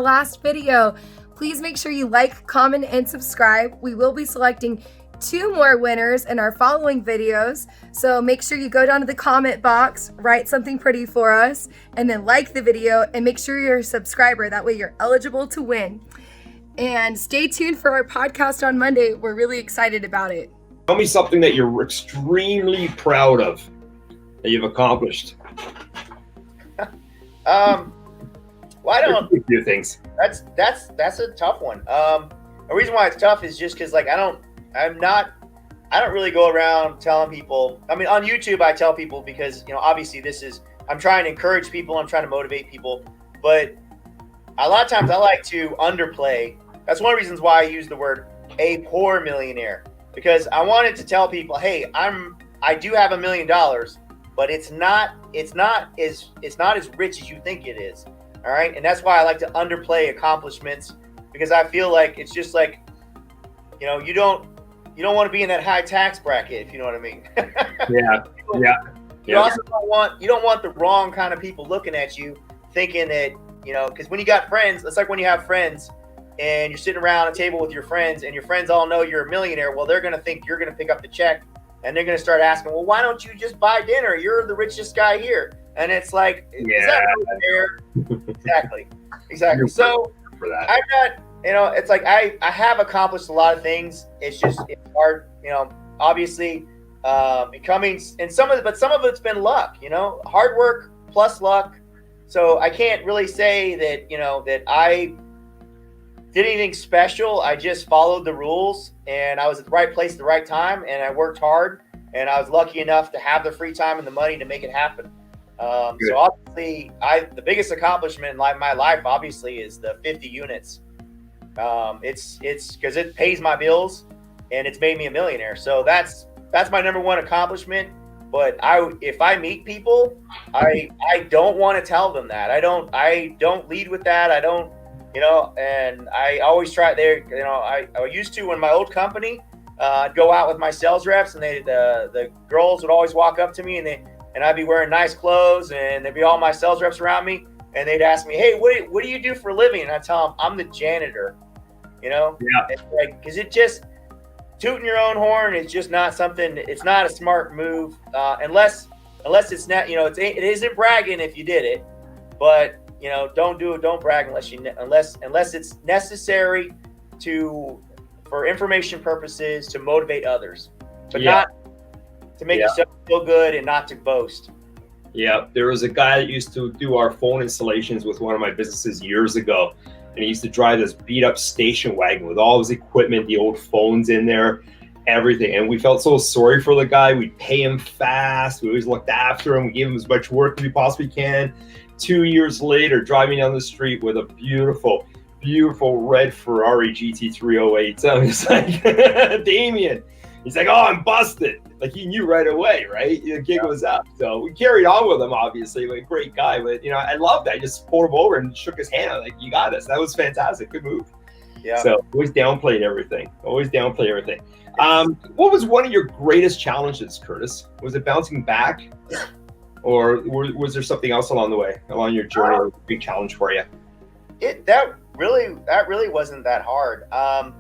last video. Please make sure you like, comment, and subscribe. We will be selecting 2 more winners in our following videos. So make sure you go down to the comment box, write something pretty for us, and then like the video, and make sure you're a subscriber. That way you're eligible to win. And stay tuned for our podcast on Monday. We're really excited about it. Tell me something that you're extremely proud of that you've accomplished. Well, I don't. A few things. That's a tough one. The reason why it's tough is just because I don't really go around telling people. I mean, on YouTube, I tell people because, obviously I'm trying to encourage people. I'm trying to motivate people. But a lot of times I like to underplay. That's one of the reasons why I use the word a poor millionaire, because I wanted to tell people, hey, I do have $1 million, but it's not as rich as you think it is. All right. And that's why I like to underplay accomplishments, because I feel like it's just like, you don't want to be in that high tax bracket, if you know what I mean. Yeah. You also don't want the wrong kind of people looking at you thinking that, because when you got friends, it's like when you have friends and you're sitting around a table with your friends and your friends all know you're a millionaire. Well, they're going to think you're going to pick up the check and they're going to start asking, well, why don't you just buy dinner? You're the richest guy here. And it's like, is that really fair? Exactly. So for that. I'm not, it's like I have accomplished a lot of things. It's hard, obviously becoming, and some of it's been luck, hard work plus luck. So I can't really say that, that I did anything special. I just followed the rules and I was at the right place at the right time and I worked hard and I was lucky enough to have the free time and the money to make it happen. So obviously the biggest accomplishment in my life obviously is the 50 units. It's because it pays my bills and it's made me a millionaire. So that's my number one accomplishment. But if I meet people, I don't want to tell them that. I don't lead with that. I don't, and I always try there. I used to, in my old company, I'd go out with my sales reps and the girls would always walk up to me and and I'd be wearing nice clothes, and there'd be all my sales reps around me, and they'd ask me, "Hey, what do you do for a living?" And I tell them, "I'm the janitor." Yeah. It's like, because it just tooting your own horn is just not something. It's not a smart move unless it's not. It isn't bragging if you did it, but don't do it. Don't brag unless it's necessary for information purposes to motivate others, but not to make yourself feel good and not to boast. Yeah, there was a guy that used to do our phone installations with one of my businesses years ago, and he used to drive this beat up station wagon with all his equipment, the old phones in there, everything. And we felt so sorry for the guy. We'd pay him fast. We always looked after him. We gave him as much work as we possibly can. 2 years later, driving down the street with a beautiful red Ferrari GT308. So he's like, Damien, he's like, "Oh, I'm busted." Like, he knew right away, right? The gig was up. So we carried on with him, obviously. Like, great guy. But, I loved that. I just pulled him over and shook his hand. I'm like, "You got us." That was fantastic. Good move. Yeah. So always downplayed everything. What was one of your greatest challenges, Curtis? Was it bouncing back? Or was there something else along the way, along your journey, a big challenge for you? That really wasn't that hard. I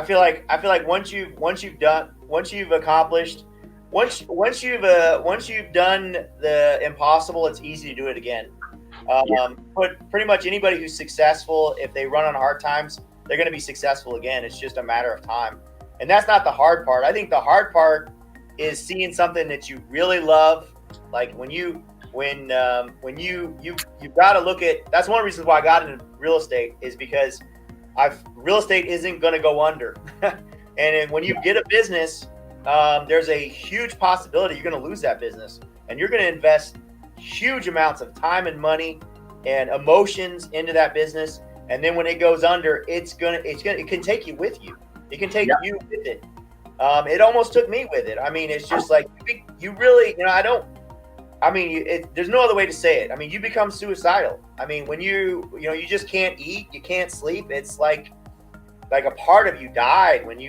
feel like once you've done the impossible, it's easy to do it again. But pretty much anybody who's successful, if they run on hard times, they're going to be successful again. It's just a matter of time, and that's not the hard part. I think the hard part is seeing something that you really love, like when you've got to look at. That's one of the reasons why I got into real estate, is because real estate isn't going to go under. And when you get a business, there's a huge possibility you're going to lose that business, and you're going to invest huge amounts of time and money and emotions into that business. And then when it goes under, it can take you with you. It can take you with it. It almost took me with it. I mean, it's just like you really, there's no other way to say it. I mean, you become suicidal. I mean, when you just can't eat, you can't sleep. It's like a part of you died when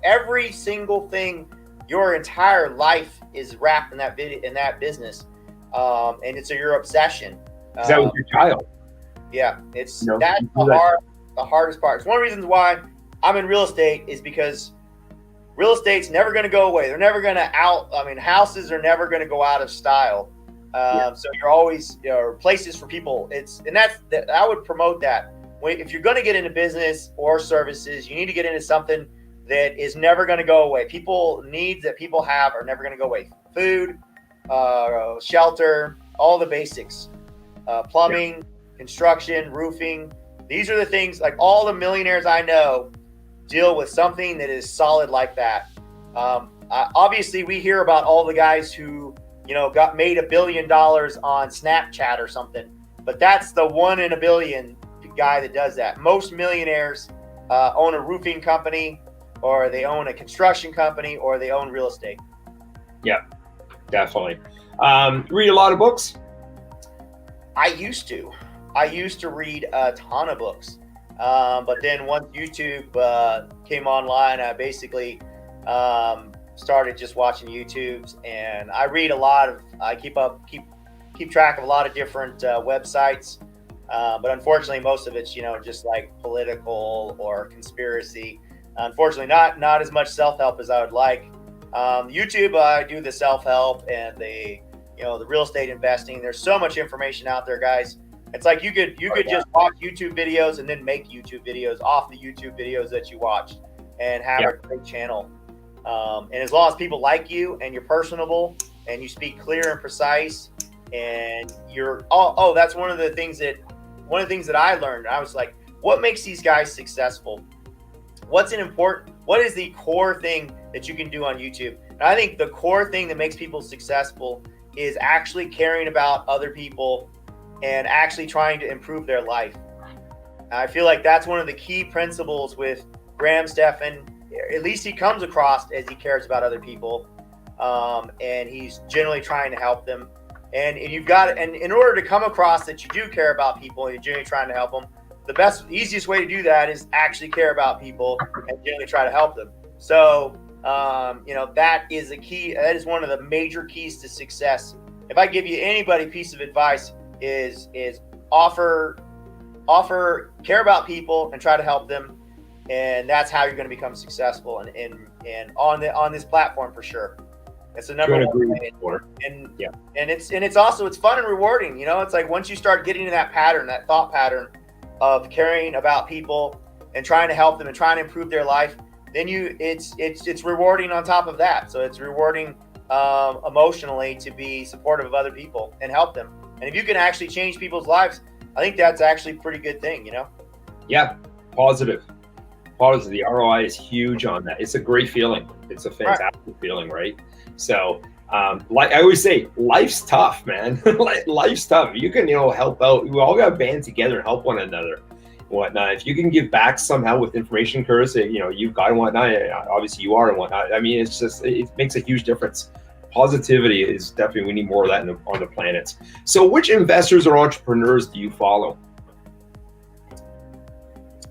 every single thing, your entire life is wrapped in that business. And it's your obsession. That was your child. Yeah, that's the hardest part. It's one of the reasons why I'm in real estate, is because real estate's never going to go away. They're never going to houses are never going to go out of style. So you're always, places for people. I would promote that. If you're going to get into business or services, you need to get into something that is never going to go away. Needs that people have are never going to go away. Food, shelter, all the basics, plumbing, construction, roofing. These are the things, like all the millionaires I know deal with something that is solid like that. Obviously, we hear about all the guys who, made $1 billion on Snapchat or something, but that's the 1 in a billion guy that does that. Most millionaires own a roofing company, or they own a construction company, or they own real estate. Yeah, definitely. Read a lot of books? I used to read a ton of books. But then once YouTube came online, I basically started just watching YouTubes, and I read I keep track of a lot of different websites. But unfortunately, most of it's, just like political or conspiracy. Unfortunately, not as much self-help as I would like. YouTube, I do the self-help and the real estate investing. There's so much information out there, guys. It's like you could just watch YouTube videos and then make YouTube videos off the YouTube videos that you watch, and have a great channel. And as long as people like you and you're personable and you speak clear and precise, and that's one of the things that I learned. I was like, what makes these guys successful? What is the core thing that you can do on YouTube? And I think the core thing that makes people successful is actually caring about other people and actually trying to improve their life. I feel like that's one of the key principles with Graham Stefan. At least he comes across as he cares about other people, and he's generally trying to help them. And in order to come across that you do care about people and you're generally trying to help them, the easiest way to do that is actually care about people and generally try to help them. So That is a key. That is one of the major keys to success. If I give you anybody piece of advice, is offer, care about people and try to help them, and that's how you're going to become successful. And on this platform for sure. It's the number one. And it's also fun and rewarding. It's like once you start getting in that pattern, that thought pattern of caring about people and trying to help them and trying to improve their life, then it's rewarding on top of that. So it's rewarding emotionally to be supportive of other people and help them. And if you can actually change people's lives, I think that's actually a pretty good thing, Yeah, positive. The ROI is huge on that. It's a great feeling. It's a fantastic feeling, right? So, like I always say, life's tough, man. Life's tough. You can, help out. We all got to band together and help one another, and whatnot. If you can give back somehow with information, Curtis, you've got and whatnot. Obviously, you are and whatnot. I mean, it makes a huge difference. Positivity is definitely, we need more of that on the planet. So, which investors or entrepreneurs do you follow?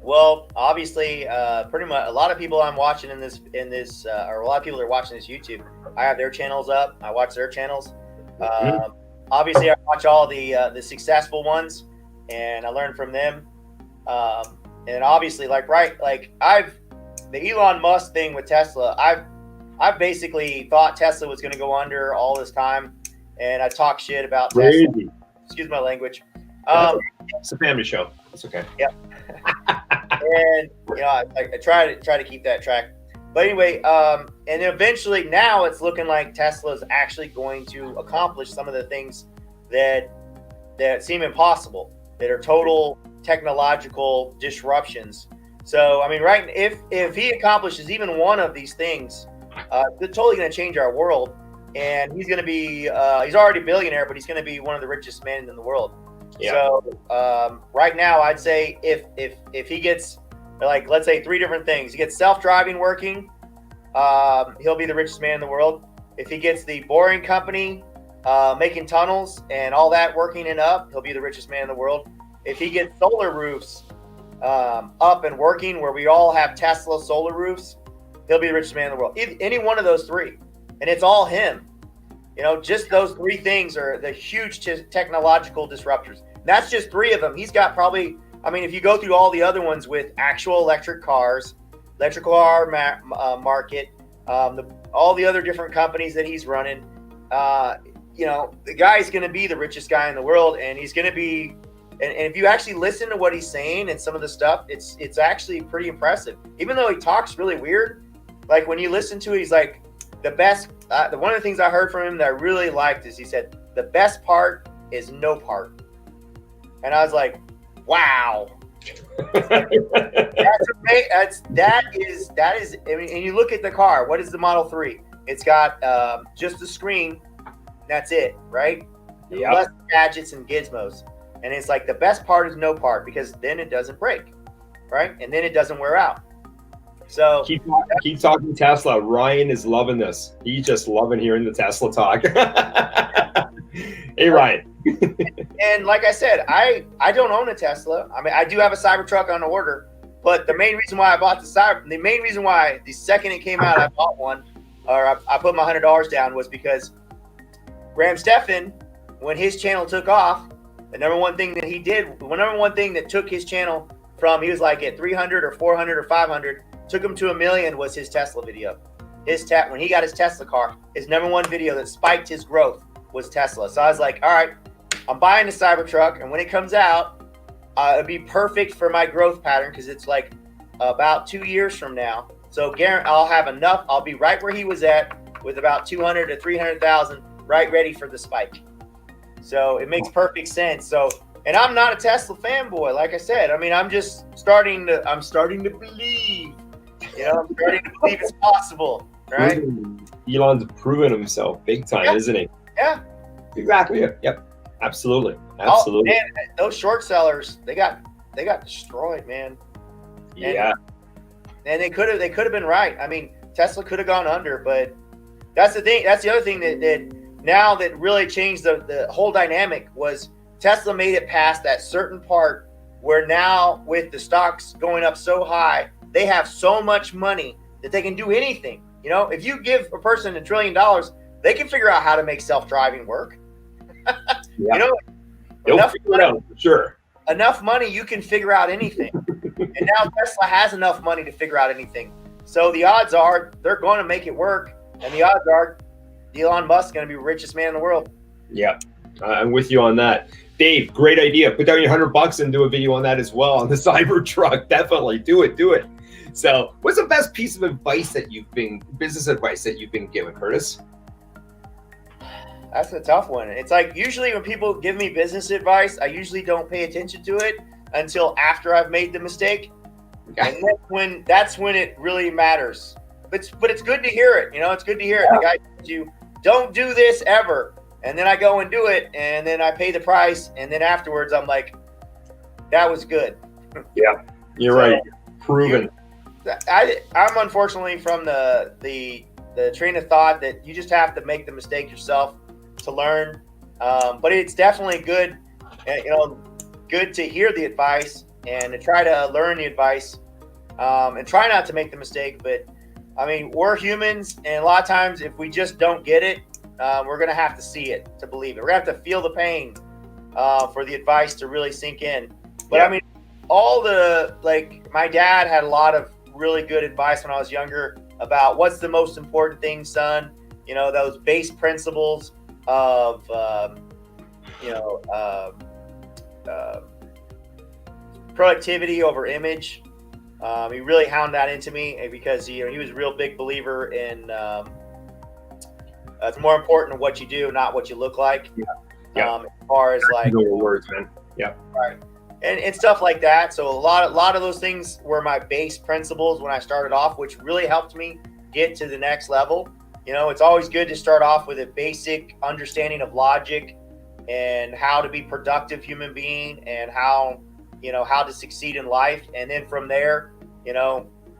Well, obviously, pretty much a lot of people I'm watching in this, or a lot of people that are watching this YouTube, I have their channels up. I watch their channels. Obviously, I watch all the successful ones, and I learn from them. And obviously, the Elon Musk thing with Tesla, I've basically thought Tesla was going to go under all this time, and I talk shit about Tesla. Excuse my language. It's a family show. It's okay. Yep. And I try to keep that track. But anyway, and eventually now it's looking like Tesla is actually going to accomplish some of the things that seem impossible, that are total technological disruptions. So I mean, if he accomplishes even one of these things, they're totally going to change our world. And he's going to be he's already a billionaire, but he's going to be one of the richest men in the world. Yeah. So right now, I'd say if he gets, let's say 3 different things, he gets self-driving working, he'll be the richest man in the world. If he gets the boring company making tunnels and all that working and up, he'll be the richest man in the world. If he gets solar roofs up and working, where we all have Tesla solar roofs, he'll be the richest man in the world. Any one of those 3, and it's all him. Just those 3 things are the huge technological disruptors. That's just 3 of them. He's got probably, if you go through all the other ones with actual electric cars, electric car market, all the other different companies that he's running, the guy's going to be the richest guy in the world, and he's going to be, and if you actually listen to what he's saying and some of the stuff, it's actually pretty impressive. Even though he talks really weird, like when you listen to it, he's like, the best, one of the things I heard from him that I really liked is he said, the best part is no part. And I was like, wow. That is, and you look at the car, what is the Model 3? It's got just the screen. That's it, right? Yep. Less gadgets and gizmos. And it's like the best part is no part, because then it doesn't break, right? And then it doesn't wear out. So keep talking Tesla. Ryan is loving this. He's just loving hearing the Tesla talk. Hey, Ryan. And like I said, I don't own a Tesla. I do have a Cybertruck on order, but the main reason why I bought the second it came out, I bought one, or I put my $100 down, was because Stefan, when his channel took off, the number one thing that he did, the number one thing that took his channel from, he was like at 300 or 400 or 500, took him to 1 million, was his Tesla video. When he got his Tesla car, his number one video that spiked his growth was Tesla. So I was like, all right, I'm buying the Cybertruck, and when it comes out, it'd be perfect for my growth pattern, because it's like about 2 years from now. So I'll have enough. I'll be right where he was at, with about 200 to 300,000, right ready for the spike. So it makes perfect sense. So, and I'm not a Tesla fanboy, like I said. I'm just starting to believe. I'm starting to believe it's possible, right? Elon's proven himself big time, isn't he? Yeah. Exactly. Yep. Absolutely. Oh, man, those short sellers, they got destroyed, man. Yeah. And they could have been right. Tesla could have gone under, but that's the thing. That's the other thing that now that really changed the whole dynamic, was Tesla made it past that certain part where now, with the stocks going up so high, they have so much money that they can do anything. You know, if you give a person $1 trillion, they can figure out how to make self-driving work. Yeah. You know, They'll figure it out for sure. Enough money, you can figure out anything. And now Tesla has enough money to figure out anything. So the odds are they're going to make it work. And the odds are Elon Musk is going to be the richest man in the world. Yeah, I'm with you on that. Dave, great idea. Put down your $100 and do a video on that as well on the Cybertruck. Definitely do it. So what's the best piece of advice business advice that you've been given, Curtis? That's a tough one. It's like usually when people give me business advice, I usually don't pay attention to it until after I've made the mistake. Okay. And that's when it really matters. But it's good to hear it. You know, it's good to hear it. The guy tells you, don't do this ever. And then I go and do it, and then I pay the price, and then afterwards I'm like, that was good. Yeah, you're right. Proven. I'm unfortunately from the train of thought that you just have to make the mistake yourself to learn. But it's definitely good, good to hear the advice and to try to learn the advice, and try not to make the mistake. But I mean, we're humans, and a lot of times if we just don't get it, we're going to have to see it to believe it. We're going to have to feel the pain for the advice to really sink in. But I mean, my dad had a lot of really good advice when I was younger about what's the most important thing, son. You know, those base principles of, productivity over image. He really hounded that into me because, he was a real big believer in, it's more important what you do, not what you look like. Yeah. As far as like words, man. Yeah. Right. And stuff like that. So a lot of those things were my base principles when I started off, which really helped me get to the next level. You know, it's always good to start off with a basic understanding of logic and how to be a productive human being and how to succeed in life. And then from there,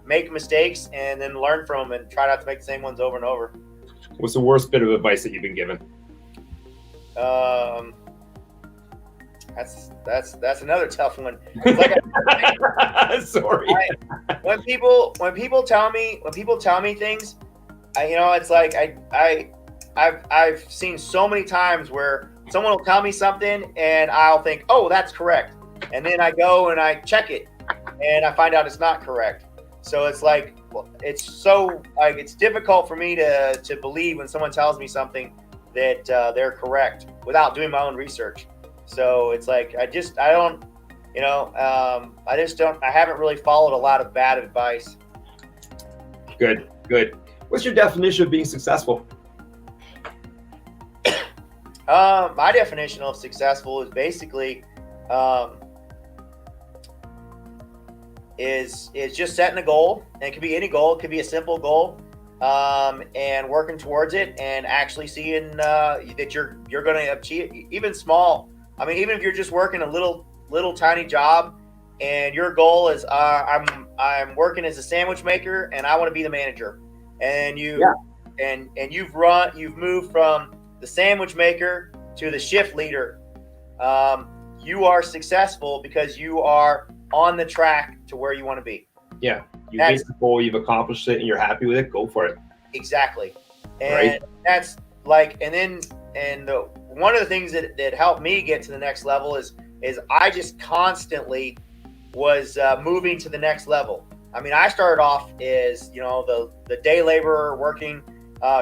make mistakes and then learn from them and try not to make the same ones over and over. What's the worst bit of advice that you've been given? That's another tough one. Like Sorry. When people tell me things, it's like I've seen so many times where someone will tell me something and I'll think, oh, that's correct, and then I go and I check it and I find out it's not correct. So it's like, it's difficult for me to believe when someone tells me something that they're correct without doing my own research. So it's like, I haven't really followed a lot of bad advice. Good. What's your definition of being successful? My definition of successful is basically, is just setting a goal, and it could be any goal. It could be a simple goal, and working towards it, and actually seeing that you're going to achieve, even small. I mean, even if you're just working a little tiny job, and your goal is I'm working as a sandwich maker, and I want to be the manager, and you've moved from the sandwich maker to the shift leader. You are successful because you are on the track to where you want to be. Yeah. You hit the goal, you've accomplished it, and you're happy with it, go for it. Exactly. And right. That's like, one of the things that helped me get to the next level is I just constantly was moving to the next level. I mean, I started off as, the day laborer working,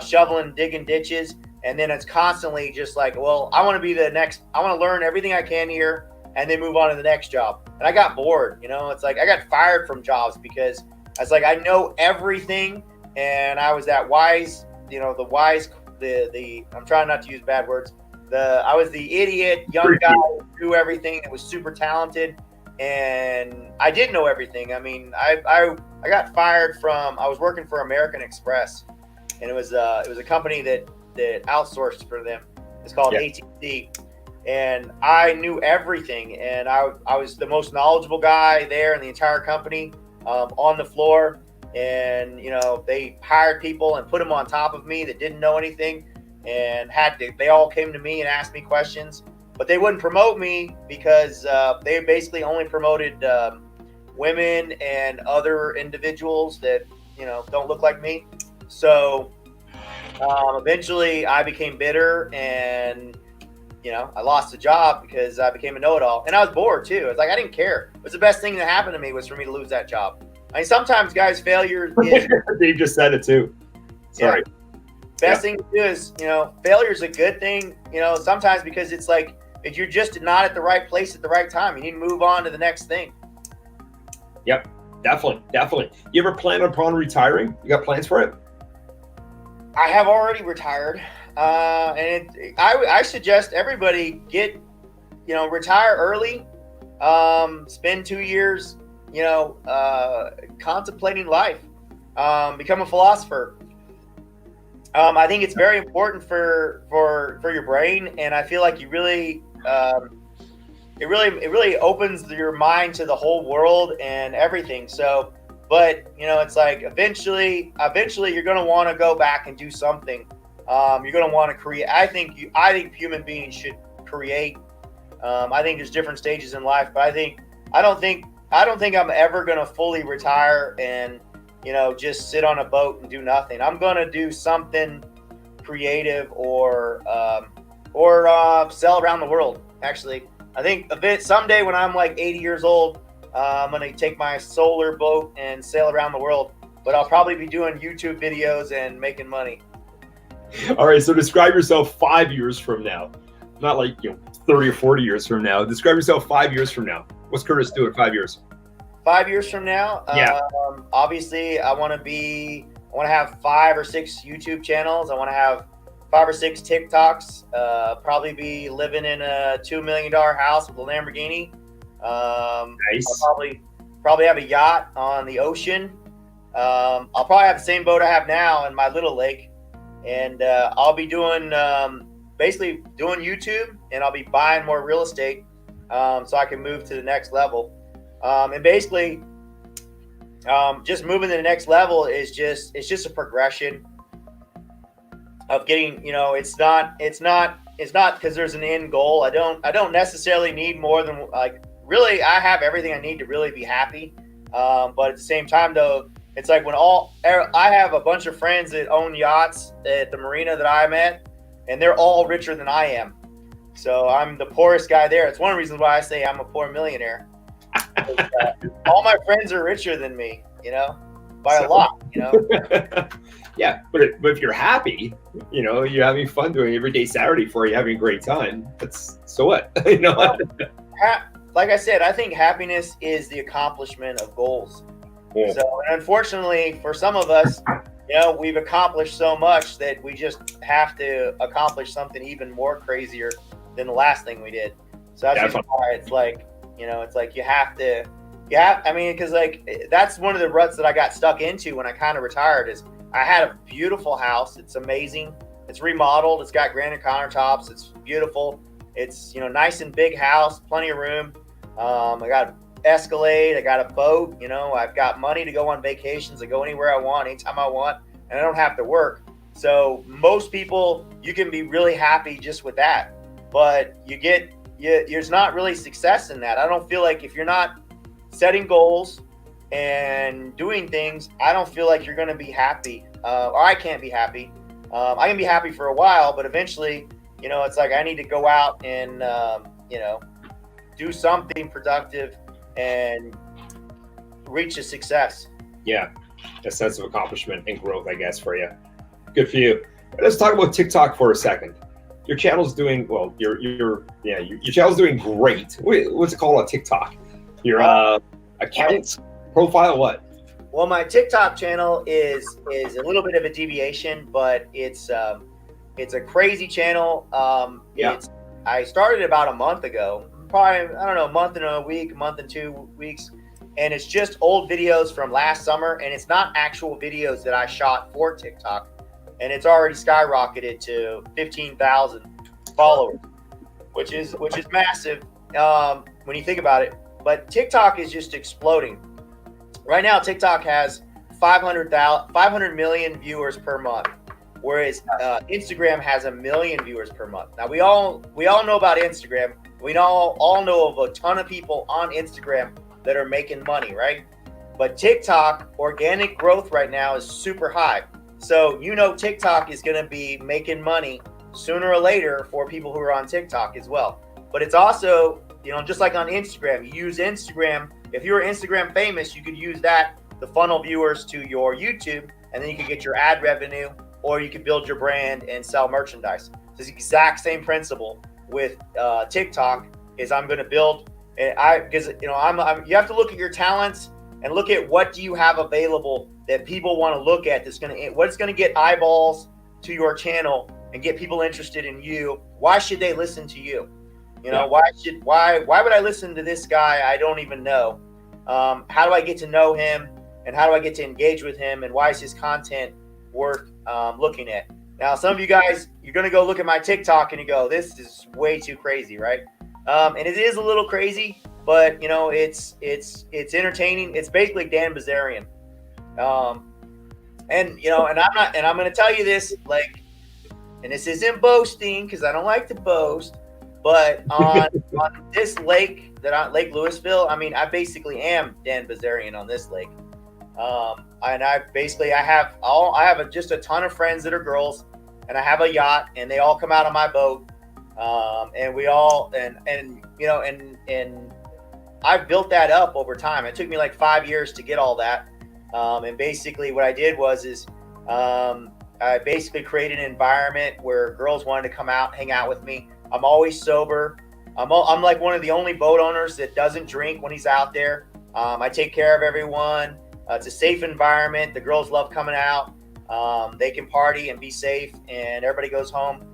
shoveling, digging ditches. And then it's constantly just like, well, I want to learn everything I can here and then move on to the next job. And I got bored, it's like I got fired from jobs because I was like, I know everything. And I was that wise, I'm trying not to use bad words. I was the idiot young guy who knew everything that was super talented. And I did know everything. I mean, I got fired I was working for American Express, and it was a company that outsourced for them. It's called ATC. And I knew everything, and I was the most knowledgeable guy there in the entire company, on the floor. And they hired people and put them on top of me that didn't know anything, and they all came to me and asked me questions, but they wouldn't promote me because they basically only promoted women and other individuals that don't look like me. So eventually I became bitter, and I lost a job because I became a know-it-all, and I was bored too. It's like I didn't care. It was the best thing that happened to me was for me to lose that job. I mean, sometimes, guys, failure is. Dave just said it too. Sorry. Best thing to do is, failure is a good thing. Sometimes because it's like if you're just not at the right place at the right time, you need to move on to the next thing. Yep, definitely. You ever plan upon retiring? You got plans for it? I have already retired, and I suggest everybody retire early, spend 2 years, contemplating life, become a philosopher. I think it's very important for your brain, and I feel like you really, it really opens your mind to the whole world and everything. So. But it's like eventually you're going to want to go back and do something. You're going to want to create. I think human beings should create. I think there's different stages in life, but I don't think I'm ever going to fully retire and just sit on a boat and do nothing. I'm going to do something creative or sell around the world. Actually, I think someday when I'm like 80 years old. I'm going to take my solar boat and sail around the world, but I'll probably be doing YouTube videos and making money. All right. So describe yourself 5 years from now, not like, 30 or 40 years from now. Describe yourself 5 years from now. What's Curtis doing 5 years? 5 years from now? Yeah. Obviously I want to have 5 or 6 YouTube channels. I want to have 5 or 6 TikToks, probably be living in a $2 million house with a Lamborghini. Nice. I'll probably have a yacht on the ocean. I'll probably have the same boat I have now in my little lake, and I'll be doing basically doing YouTube, and I'll be buying more real estate so I can move to the next level. And basically, just moving to the next level is just a progression of getting. It's not because there's an end goal. I don't necessarily need more than like. Really, I have everything I need to really be happy. But at the same time, though, it's like I have a bunch of friends that own yachts at the marina that I'm at, and they're all richer than I am. So I'm the poorest guy there. It's one of the reasons why I say I'm a poor millionaire. All my friends are richer than me, by a lot, Yeah, but if you're happy, you're having fun doing every day Saturday for you, having a great time. So what? Like I said, I think happiness is the accomplishment of goals. Yeah. So, and unfortunately, for some of us, we've accomplished so much that we just have to accomplish something even more crazier than the last thing we did. So that's why it's like, you have to, because like that's one of the ruts that I got stuck into when I kind of retired. Is I had a beautiful house. It's amazing. It's remodeled. It's got granite countertops. It's beautiful. It's nice and big house, plenty of room. I got an Escalade. I got a boat. I've got money to go on vacations. I go anywhere I want, anytime I want, and I don't have to work. So most people, you can be really happy just with that, but there's not really success in that. I don't feel like if you're not setting goals and doing things, I don't feel like you're going to be happy, or I can't be happy. I can be happy for a while, but eventually, it's like I need to go out and, do something productive and reach a success. Yeah, a sense of accomplishment and growth, I guess, for you. Good for you. Let's talk about TikTok for a second. Your channel's doing well. Your channel's doing great. What's it called on TikTok? Your account profile, what? Well, my TikTok channel is a little bit of a deviation, but it's a crazy channel. I started about a month ago, probably, I don't know, a month and a week, a month and 2 weeks. And it's just old videos from last summer. And it's not actual videos that I shot for TikTok. And it's already skyrocketed to 15,000 followers, which is massive when you think about it. But TikTok is just exploding. Right now, TikTok has 500 million viewers per month. Whereas Instagram has 1 million viewers per month. Now we all know about Instagram. We all know of a ton of people on Instagram that are making money, right? But TikTok organic growth right now is super high. So, TikTok is going to be making money sooner or later for people who are on TikTok as well. But it's also, just like on Instagram, you use Instagram. If you're Instagram famous, you could use that to funnel viewers to your YouTube, and then you could get your ad revenue, or you could build your brand and sell merchandise. So it's the exact same principle with TikTok. Is I'm going to build, because you have to look at your talents and look at what do you have available that people want to look at. What's going to get eyeballs to your channel and get people interested in you. Why should they listen to you? Why would I listen to this guy I don't even know? How do I get to know him, and how do I get to engage with him, and why is his content worth looking at? Now, some of you guys, you're going to go look at my TikTok and you go, this is way too crazy, right? And it is a little crazy, but it's entertaining. It's basically Dan Bilzerian. And I'm going to tell you this, and this isn't boasting because I don't like to boast, but on this lake, Lake Louisville, I basically am Dan Bilzerian on this lake. And I have just a ton of friends that are girls, and I have a yacht, and they all come out on my boat. And we all, and I've built that up over time. It took me like 5 years to get all that. And basically what I did was I basically created an environment where girls wanted to come out, hang out with me. I'm always sober. I'm like one of the only boat owners that doesn't drink when he's out there. I take care of everyone. It's a safe environment. The girls love coming out. They can party and be safe, and everybody goes home.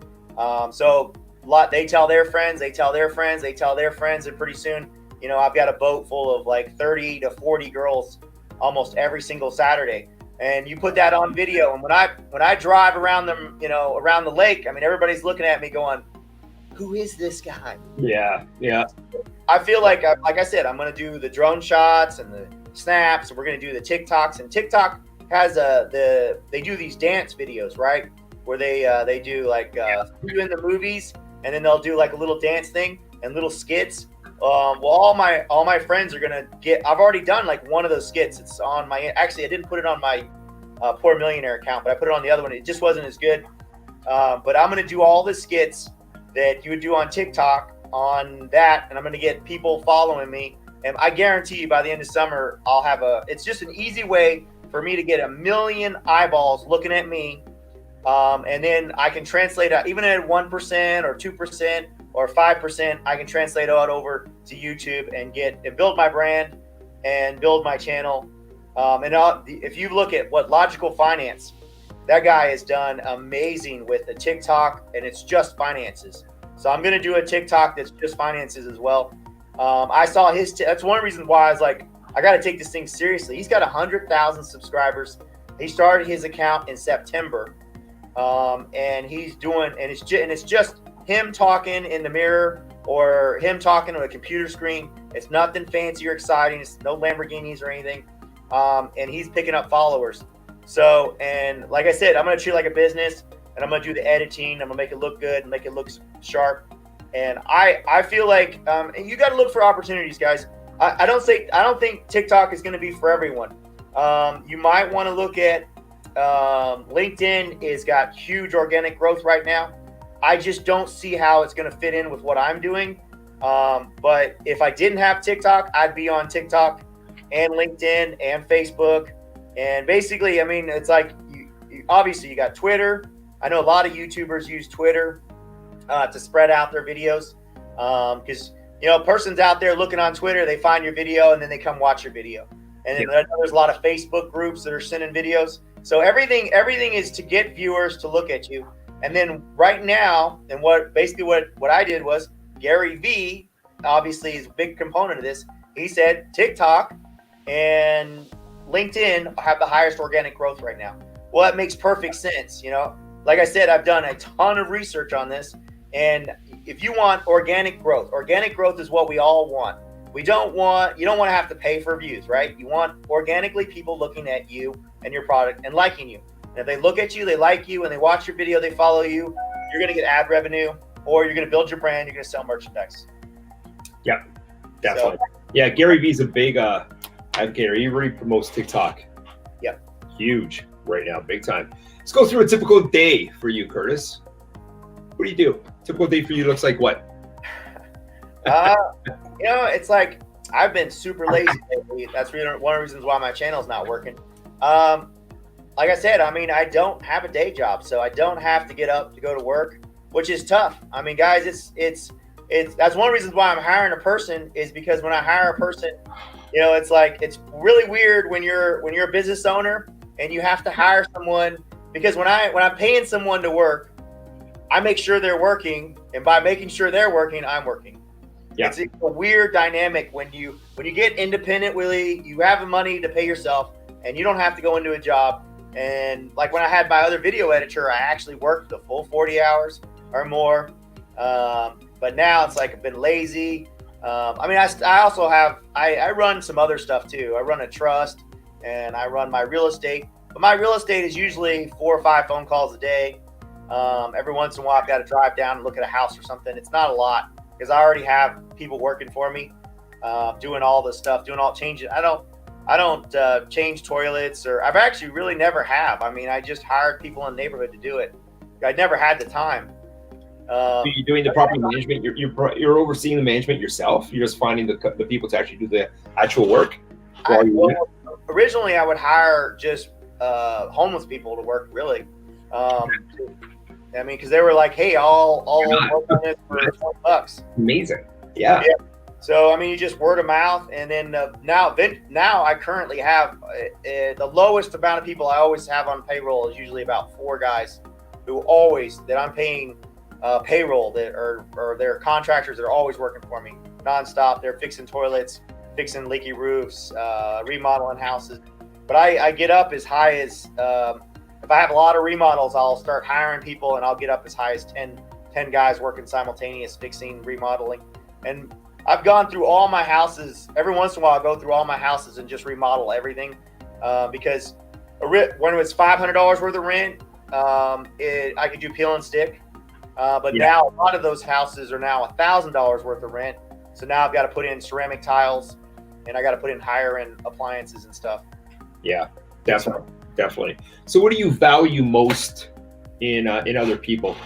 They tell their friends, they tell their friends, they tell their friends, and pretty soon, I've got a boat full of like 30 to 40 girls almost every single Saturday. And you put that on video, and when I drive around them, around the lake, everybody's looking at me going, who is this guy? Yeah. I feel like I said, I'm going to do the drone shots and the snaps, and we're going to do the TikToks. And TikTok has they do these dance videos, right? Where they do like you in the movies, and then they'll do like a little dance thing and little skits. All my friends are gonna get. I've already done like one of those skits. It's on my. Actually, I didn't put it on my Poor Millionaire account, but I put it on the other one. It just wasn't as good. But I'm gonna do all the skits that you would do on TikTok on that, and I'm gonna get people following me. And I guarantee you, by the end of summer, I'll have it's just an easy way for me to get 1 million eyeballs looking at me. And then I can translate out, even at 1% or 2% or 5%, I can translate out over to YouTube and build my brand and build my channel. If you look at what Logical Finance, that guy has done amazing with the TikTok, and it's just finances. So I'm going to do a TikTok that's just finances as well. I saw that's one reason why I was like, I got to take this thing seriously. He's got 100,000 subscribers. He started his account in September. And it's just him talking in the mirror or him talking to a computer screen. It's nothing fancy or exciting. It's no Lamborghinis or anything. And he's picking up followers. So, and like I said, I'm going to treat it like a business, and I'm going to do the editing. I'm going to make it look good and make it look sharp. And I feel like, and you got to look for opportunities, guys. I don't think TikTok is going to be for everyone. You might want to look at, LinkedIn has got huge organic growth right now. I just don't see how it's going to fit in with what I'm doing. But if I didn't have TikTok, I'd be on TikTok and LinkedIn and Facebook. And basically, it's like, obviously you got Twitter. I know a lot of YouTubers use Twitter to spread out their videos. Because, a person's out there looking on Twitter, they find your video and then they come watch your video. And then there's a lot of Facebook groups that are sending videos. So everything is to get viewers to look at you. And then right now, and what I did was, Gary V obviously is a big component of this. He said TikTok and LinkedIn have the highest organic growth right now. Well, that makes perfect sense. Like I said, I've done a ton of research on this. And if you want organic growth is what we all want. You don't want to have to pay for views, right? You want organically people looking at you and your product and liking you. And if they look at you, they like you, and they watch your video, they follow you, you're going to get ad revenue, or you're going to build your brand, you're going to sell merchandise. Yeah, definitely. Yeah, Gary V's a big advocate. He really promotes TikTok. Yep. Huge right now, big time. Let's go through a typical day for you, Curtis. What do you do? Typical day for you looks like what? It's like I've been super lazy lately. That's one of the reasons why my channel's not working. Like I said, I mean, I don't have a day job, so I don't have to get up to go to work, which is tough. I mean, guys, it's that's one of the reasons why I'm hiring a person, is because when I hire a person, it's like, it's really weird when you're a business owner and you have to hire someone, because when I'm paying someone to work, I make sure they're working, and by making sure they're working, I'm working. Yeah. It's a weird dynamic when you get independent, Willie, you have the money to pay yourself and you don't have to go into a job. And like when I had my other video editor, I actually worked the full 40 hours or more. But now it's like I've been lazy. I also have, I run some other stuff too. I run a trust and I run my real estate, but my real estate is usually 4 or 5 phone calls a day. Every once in a while I've got to drive down and look at a house or something. It's not a lot because I already have people working for me, doing all the stuff, changing. I don't change toilets, or I've actually really never have. I mean, I just hired people in the neighborhood to do it. I never had the time. So you're doing the property management. You're overseeing the management yourself. You're just finding the people to actually do the actual work. Originally, I would hire just homeless people to work. Really, I mean, because they were like, "Hey, I'll work on this for $20." Amazing. Yeah. So I mean, you just word of mouth, and then now I currently have the lowest amount of people I always have on payroll is usually about 4 guys that I'm paying payroll, that or they're contractors that are always working for me nonstop. They're fixing toilets, fixing leaky roofs, remodeling houses. But I get up as high as if I have a lot of remodels, I'll start hiring people, and I'll get up as high as 10 guys working simultaneous, fixing, remodeling. And I've gone through all my houses. Every once in a while, I'll go through all my houses and just remodel everything, because when it was $500 worth of rent, I could do peel and stick. But now a lot of those houses are now $1,000 worth of rent. So now I've got to put in ceramic tiles, and I got to put in higher end appliances and stuff. Yeah, definitely. So what do you value most in other people?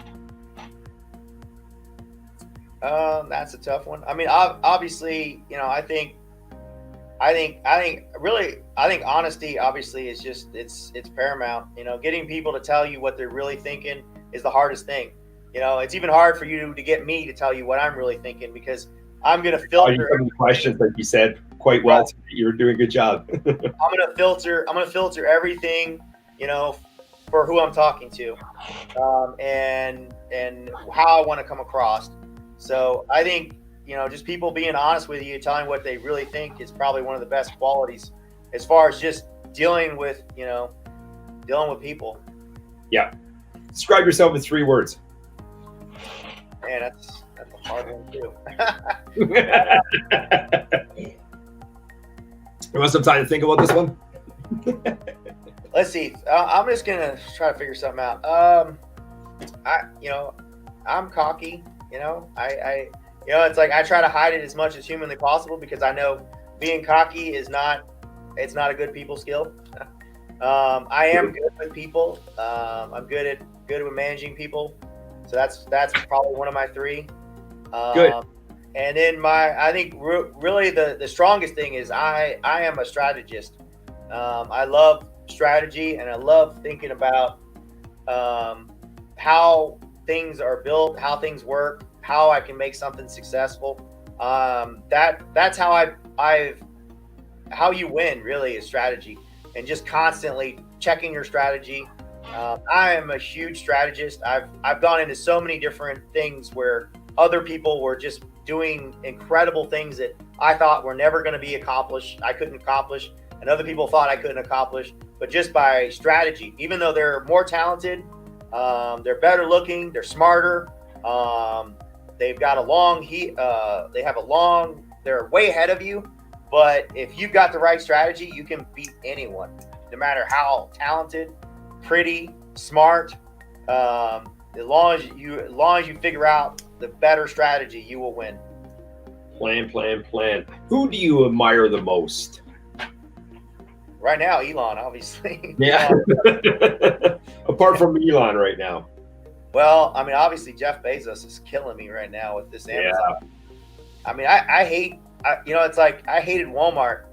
That's a tough one. I mean, obviously, I think honesty obviously is just, it's paramount. Getting people to tell you what they're really thinking is the hardest thing. It's even hard for you to get me to tell you what I'm really thinking, because I'm going to filter questions, like you said quite well. Right. You're doing a good job. I'm going to filter everything, for who I'm talking to, and how I want to come across. So I think, just people being honest with you, telling what they really think is probably one of the best qualities as far as just dealing with people. Yeah. Describe yourself in 3 words. Man, that's a hard one too. You want some time to think about this one? Let's see. I'm just gonna try to figure something out. I'm cocky. It's like I try to hide it as much as humanly possible, because I know being cocky is not a good people skill. I am good with people. I'm good with managing people. So that's probably one of my 3. Good. And then I think really the strongest thing is I am a strategist. I love strategy, and I love thinking about how things are built, how things work, how I can make something successful. That's how how you win, really, is strategy, and just constantly checking your strategy. I am a huge strategist. I've gone into so many different things where other people were just doing incredible things that I thought were never going to be accomplished. I couldn't accomplish, and other people thought I couldn't accomplish. But just by strategy, even though they're more talented, they're better looking, they're smarter, they've got they're way ahead of you. But if you've got the right strategy, you can beat anyone, no matter how talented, pretty, smart. As long as you figure out the better strategy, you will win. Plan. Who do you admire the most? Right now, Elon, obviously. Yeah. apart from Elon right now? Well, I mean, obviously Jeff Bezos is killing me right now with this Amazon. Yeah. I mean, I hate, it's like I hated Walmart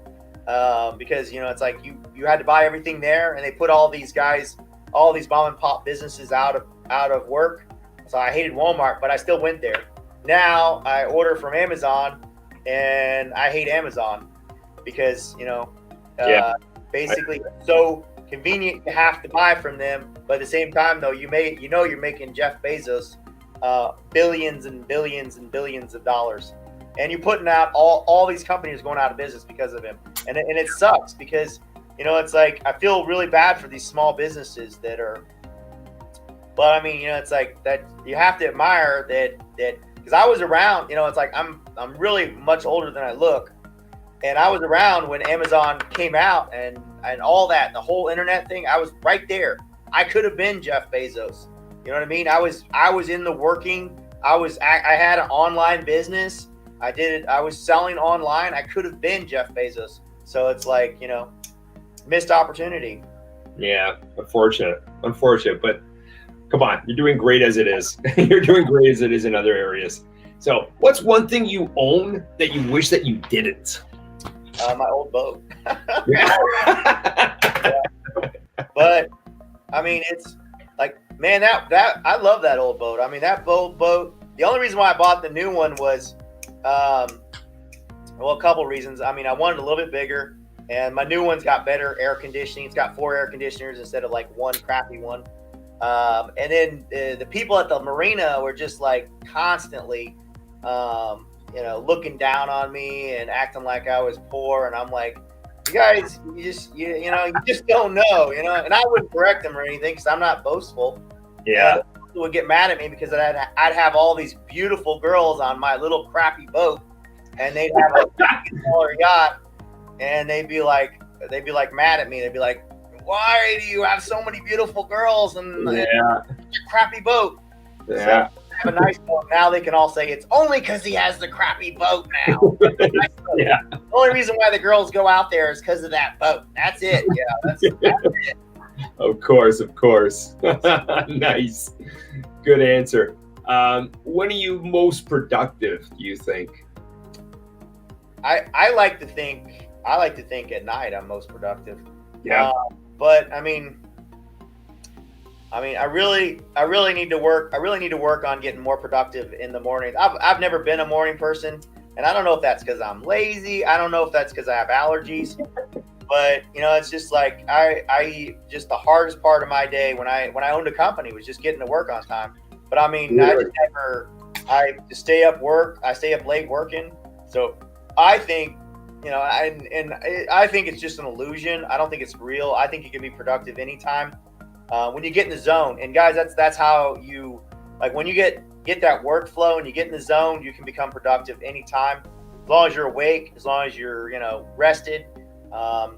because, it's like you had to buy everything there, and they put all these guys, all these mom and pop businesses out of work. So I hated Walmart, but I still went there. Now I order from Amazon, and I hate Amazon because, basically it's so convenient to have to buy from them. But at the same time, though, you're making Jeff Bezos billions and billions and billions of dollars. And you're putting out all these companies going out of business because of him. And it sucks because, it's like I feel really bad for these small businesses that are. But I mean, it's like that you have to admire that because I was around, it's like I'm really much older than I look. And I was around when Amazon came out and all that, the whole internet thing. I was right there. I could have been Jeff Bezos. You know what I mean? I was in the working. I had an online business. I was selling online. I could have been Jeff Bezos. So it's like, missed opportunity. Yeah, unfortunate. But come on, you're doing great as it is. You're doing great as it is in other areas. So what's one thing you own that you wish that you didn't? My old boat. Yeah. But I mean, it's like, man, that I love that old boat. I mean, that old boat. The only reason why I bought the new one was, a couple reasons. I mean, I wanted a little bit bigger, and my new one's got better air conditioning. It's got 4 air conditioners instead of like one crappy one. And then the people at the marina were just like constantly, looking down on me and acting like I was poor. And I'm like, you guys, you just don't know, and I wouldn't correct them or anything because I'm not boastful. Yeah. People would get mad at me because I'd have all these beautiful girls on my little crappy boat, and they'd have a $1,000 yacht, and they'd be like mad at me. They'd be like, why do you have so many beautiful girls and your crappy boat? Yeah. So, have a nice boat. Now they can all say it's only because he has the crappy boat now. Yeah. The only reason why the girls go out there is because of that boat. That's it. Yeah, that's it. Of course. Nice. Good answer. When are you most productive, do you think? I like to think at night I'm most productive. Yeah. But I mean, I really need to work. I really need to work on getting more productive in the morning. I've never been a morning person, and I don't know if that's because I'm lazy. I don't know if that's because I have allergies. But it's just like I just the hardest part of my day when I owned a company was just getting to work on time. But I mean, I just stay up late working. So I think I think it's just an illusion. I don't think it's real. I think you can be productive anytime. When you get in the zone, and guys, that's how you, like, when you get that workflow and you get in the zone, you can become productive anytime, as long as you're awake, as long as you're rested,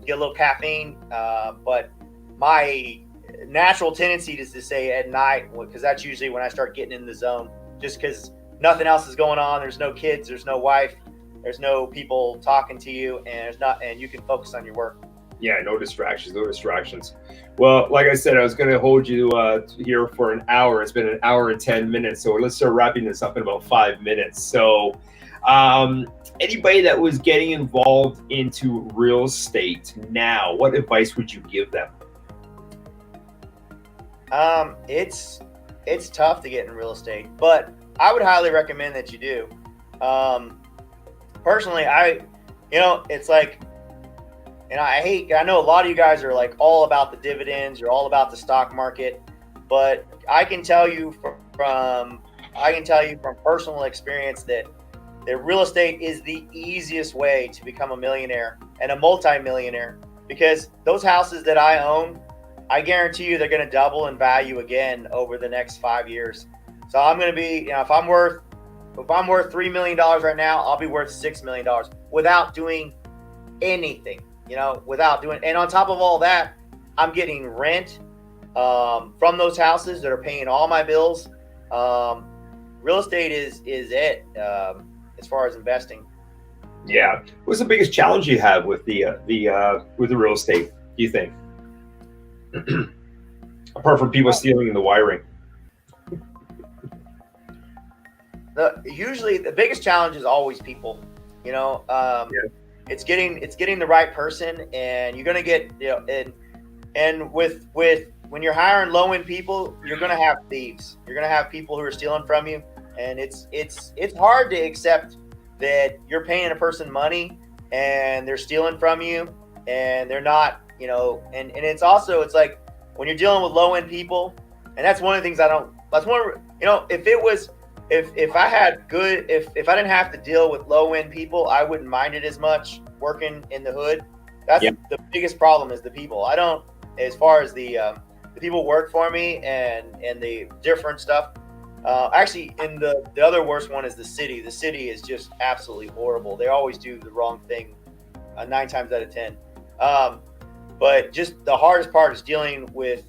get a little caffeine. But my natural tendency is to say at night, because that's usually when I start getting in the zone, just because nothing else is going on. There's no kids, there's no wife, there's no people talking to you, and you can focus on your work. Yeah, no distractions. Well, like I said, I was going to hold you here for an hour. It's been an hour and 10 minutes. So let's start wrapping this up in about 5 minutes. So anybody that was getting involved into real estate now, what advice would you give them? It's tough to get in real estate, but I would highly recommend that you do. Personally, it's like, I know a lot of you guys are like all about the dividends, you're all about the stock market, but I can tell you from personal experience that real estate is the easiest way to become a millionaire and a multi-millionaire, because those houses that I own, I guarantee you they're going to double in value again over the next 5 years. So I'm going to be, if I'm worth $3 million right now, I'll be worth $6 million without doing anything. And on top of all that, I'm getting rent from those houses that are paying all my bills. Real estate is it as far as investing. Yeah. What's the biggest challenge you have with the real estate, do you think? Apart from people stealing in the wiring. Usually the biggest challenge is always people. It's getting the right person, and you're gonna get and with when you're hiring low end people, you're gonna have thieves. You're gonna have people who are stealing from you, and it's hard to accept that you're paying a person money and they're stealing from you, and they're not, and it's also, it's like when you're dealing with low end people, and that's one of the things if I had good, if I didn't have to deal with low end people, I wouldn't mind it as much working in the hood. That's the biggest problem is the people. I don't, as far as the people work for me and the different stuff. Actually, in the other worst one is the city. The city is just absolutely horrible. They always do the wrong thing 9 times out of 10. But just the hardest part is dealing with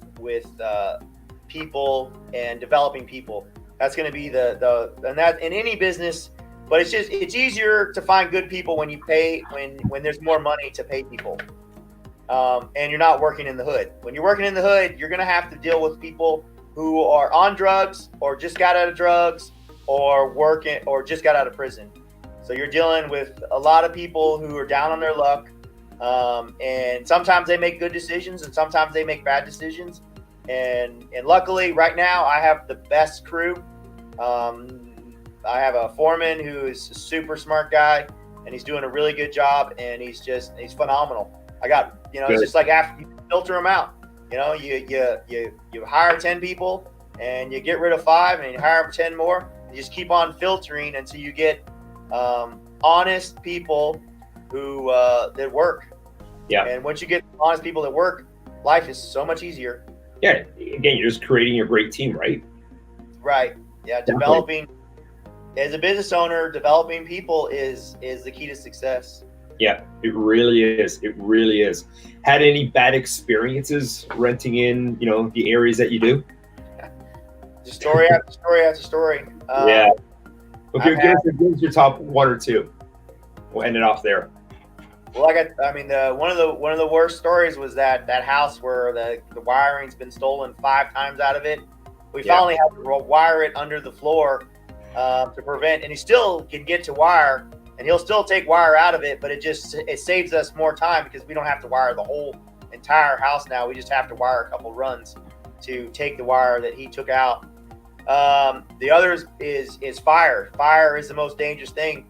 people and developing people. That's going to be and that in any business, but it's easier to find good people when you pay, when there's more money to pay people. And you're not working in the hood. When you're working in the hood, you're going to have to deal with people who are on drugs or just got out of drugs or just got out of prison. So you're dealing with a lot of people who are down on their luck. And sometimes they make good decisions and sometimes they make bad decisions. And luckily right now I have the best crew. I have a foreman who is a super smart guy and he's doing a really good job, and he's phenomenal. I got, it's just like after you filter them out, you hire 10 people and you get rid of 5 and you hire 10 more. You just keep on filtering until you get honest people who that work. Yeah. And once you get honest people that work, life is so much easier. Yeah. Again, you're just creating a great team, right? Right. Yeah. Developing, as a business owner, developing people is the key to success. Yeah, it really is. It really is. Had any bad experiences renting in, the areas that you do? Just story after story after story. Yeah. Okay, give us your top 1 or 2. We'll end it off there. Well, one of the worst stories was that house where the wiring's been stolen 5 times out of it. We finally had to wire it under the floor to prevent, and he still can get to wire. And he'll still take wire out of it, but it saves us more time because we don't have to wire the whole entire house now. We just have to wire a couple runs to take the wire that he took out. The other is fire. Fire is the most dangerous thing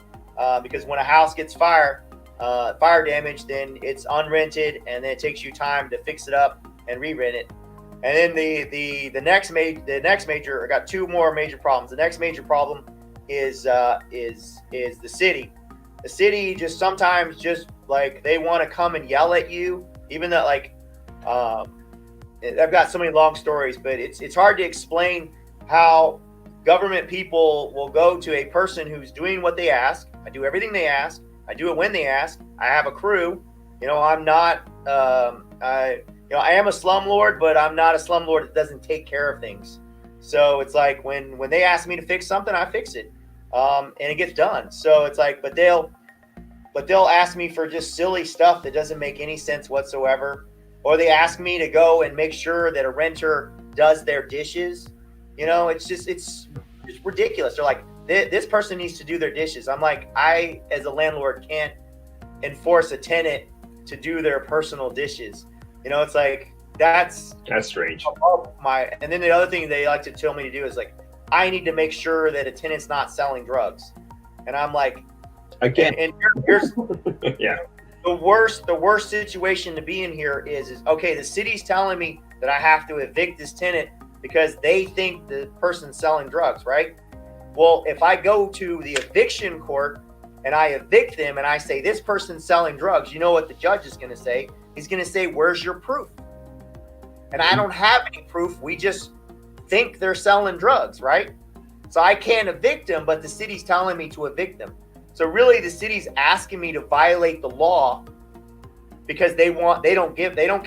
because when a house gets fire damage, then it's unrented, and then it takes you time to fix it up and re-rent it. And then the next major, I got 2 more major problems. The next major problem is the city. The city just sometimes just like they want to come and yell at you, even though I've got so many long stories, but it's hard to explain how government people will go to a person who's doing what they ask. I do everything they ask. I do it when they ask. I have a crew. I'm not I am a slumlord, but I'm not a slumlord that doesn't take care of things. So it's like when they ask me to fix something, I fix it, and it gets done. So it's like, but they'll ask me for just silly stuff that doesn't make any sense whatsoever, or they ask me to go and make sure that a renter does their dishes. It's ridiculous. They're like, this person needs to do their dishes. I'm like, I as a landlord can't enforce a tenant to do their personal dishes. It's like. That's strange. And then the other thing they like to tell me to do is like, I need to make sure that a tenant's not selling drugs. And I'm like, again, and here's yeah. The worst situation to be in here is okay, the city's telling me that I have to evict this tenant because they think the person's selling drugs, right? Well, if I go to the eviction court and I evict them and I say this person's selling drugs, you know what the judge is going to say? He's going to say, where's your proof? And I don't have any proof. We just think they're selling drugs, right? So I can't evict them, but the city's telling me to evict them. So really the city's asking me to violate the law because they don't care. They don't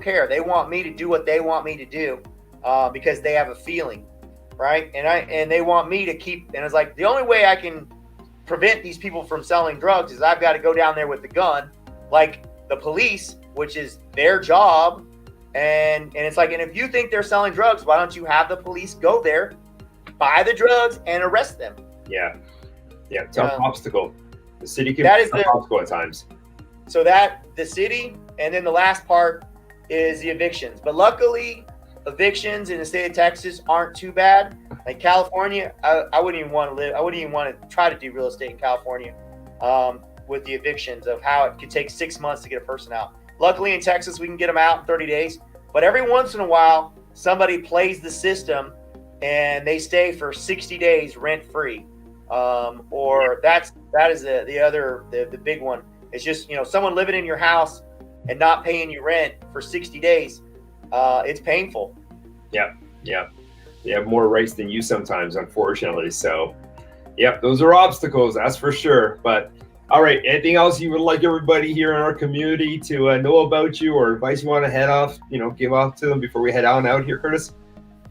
care. They want me to do what they want me to do because they have a feeling, right? And they want me to keep, and it's like the only way I can prevent these people from selling drugs is I've got to go down there with the gun, like the police, which is their job. And it's like, and if you think they're selling drugs, why don't you have the police go there, buy the drugs, and arrest them? Yeah. Tough obstacle. The city can That be is a tough the- obstacle at times. So that the city, and then the last part is the evictions. But luckily, evictions in the state of Texas aren't too bad. Like California, I wouldn't even want to live. I wouldn't even want to try to do real estate in California with the evictions of how it could take 6 months to get a person out. Luckily in Texas, we can get them out in 30 days. But every once in a while, somebody plays the system and they stay for 60 days rent free. Or that is the big one. It's just, someone living in your house and not paying you rent for 60 days. It's painful. Yeah. They have more rights than you sometimes, unfortunately. So, those are obstacles, that's for sure. But all right, anything else you would like everybody here in our community to know about you, or advice you want to give off to them before we head on out here, Curtis?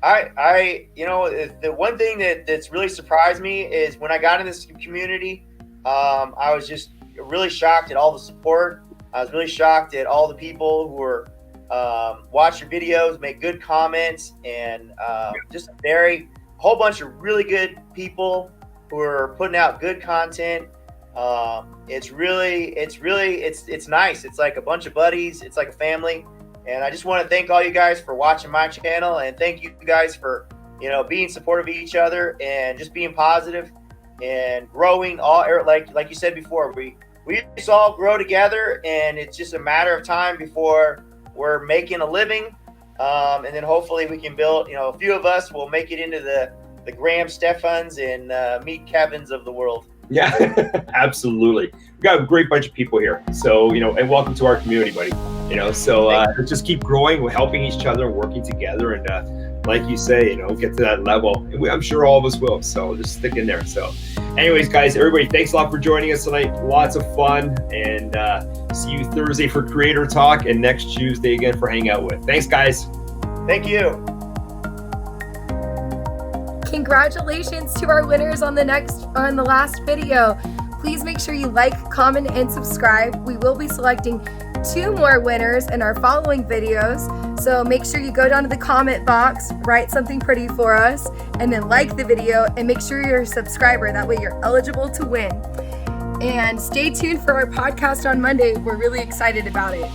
The one thing that's really surprised me is when I got in this community, I was just really shocked at all the support. I was really shocked at all the people who were watch your videos, make good comments, and just a whole bunch of really good people who are putting out good content. It's nice. It's like a bunch of buddies. It's like a family. And I just want to thank all you guys for watching my channel, and thank you guys for, being supportive of each other and just being positive and growing. Like you said before, we just all grow together, and it's just a matter of time before we're making a living. And then hopefully we can build, a few of us will make it into the Graham Stefans and meet Kevins of the world. Yeah, absolutely. We've got a great bunch of people here. So, and welcome to our community, buddy. Let's just keep growing. We're helping each other, working together. And like you say, get to that level. And I'm sure all of us will. So just stick in there. So anyways, guys, everybody, thanks a lot for joining us tonight. Lots of fun. And see you Thursday for Creator Talk, and next Tuesday again for Hang Out With. Thanks, guys. Thank you. Congratulations to our winners on the last video. Please make sure you like, comment, and subscribe. We will be selecting 2 more winners in our following videos. So make sure you go down to the comment box, write something pretty for us, and then like the video, and make sure you're a subscriber. That way you're eligible to win. And stay tuned for our podcast on Monday. We're really excited about it.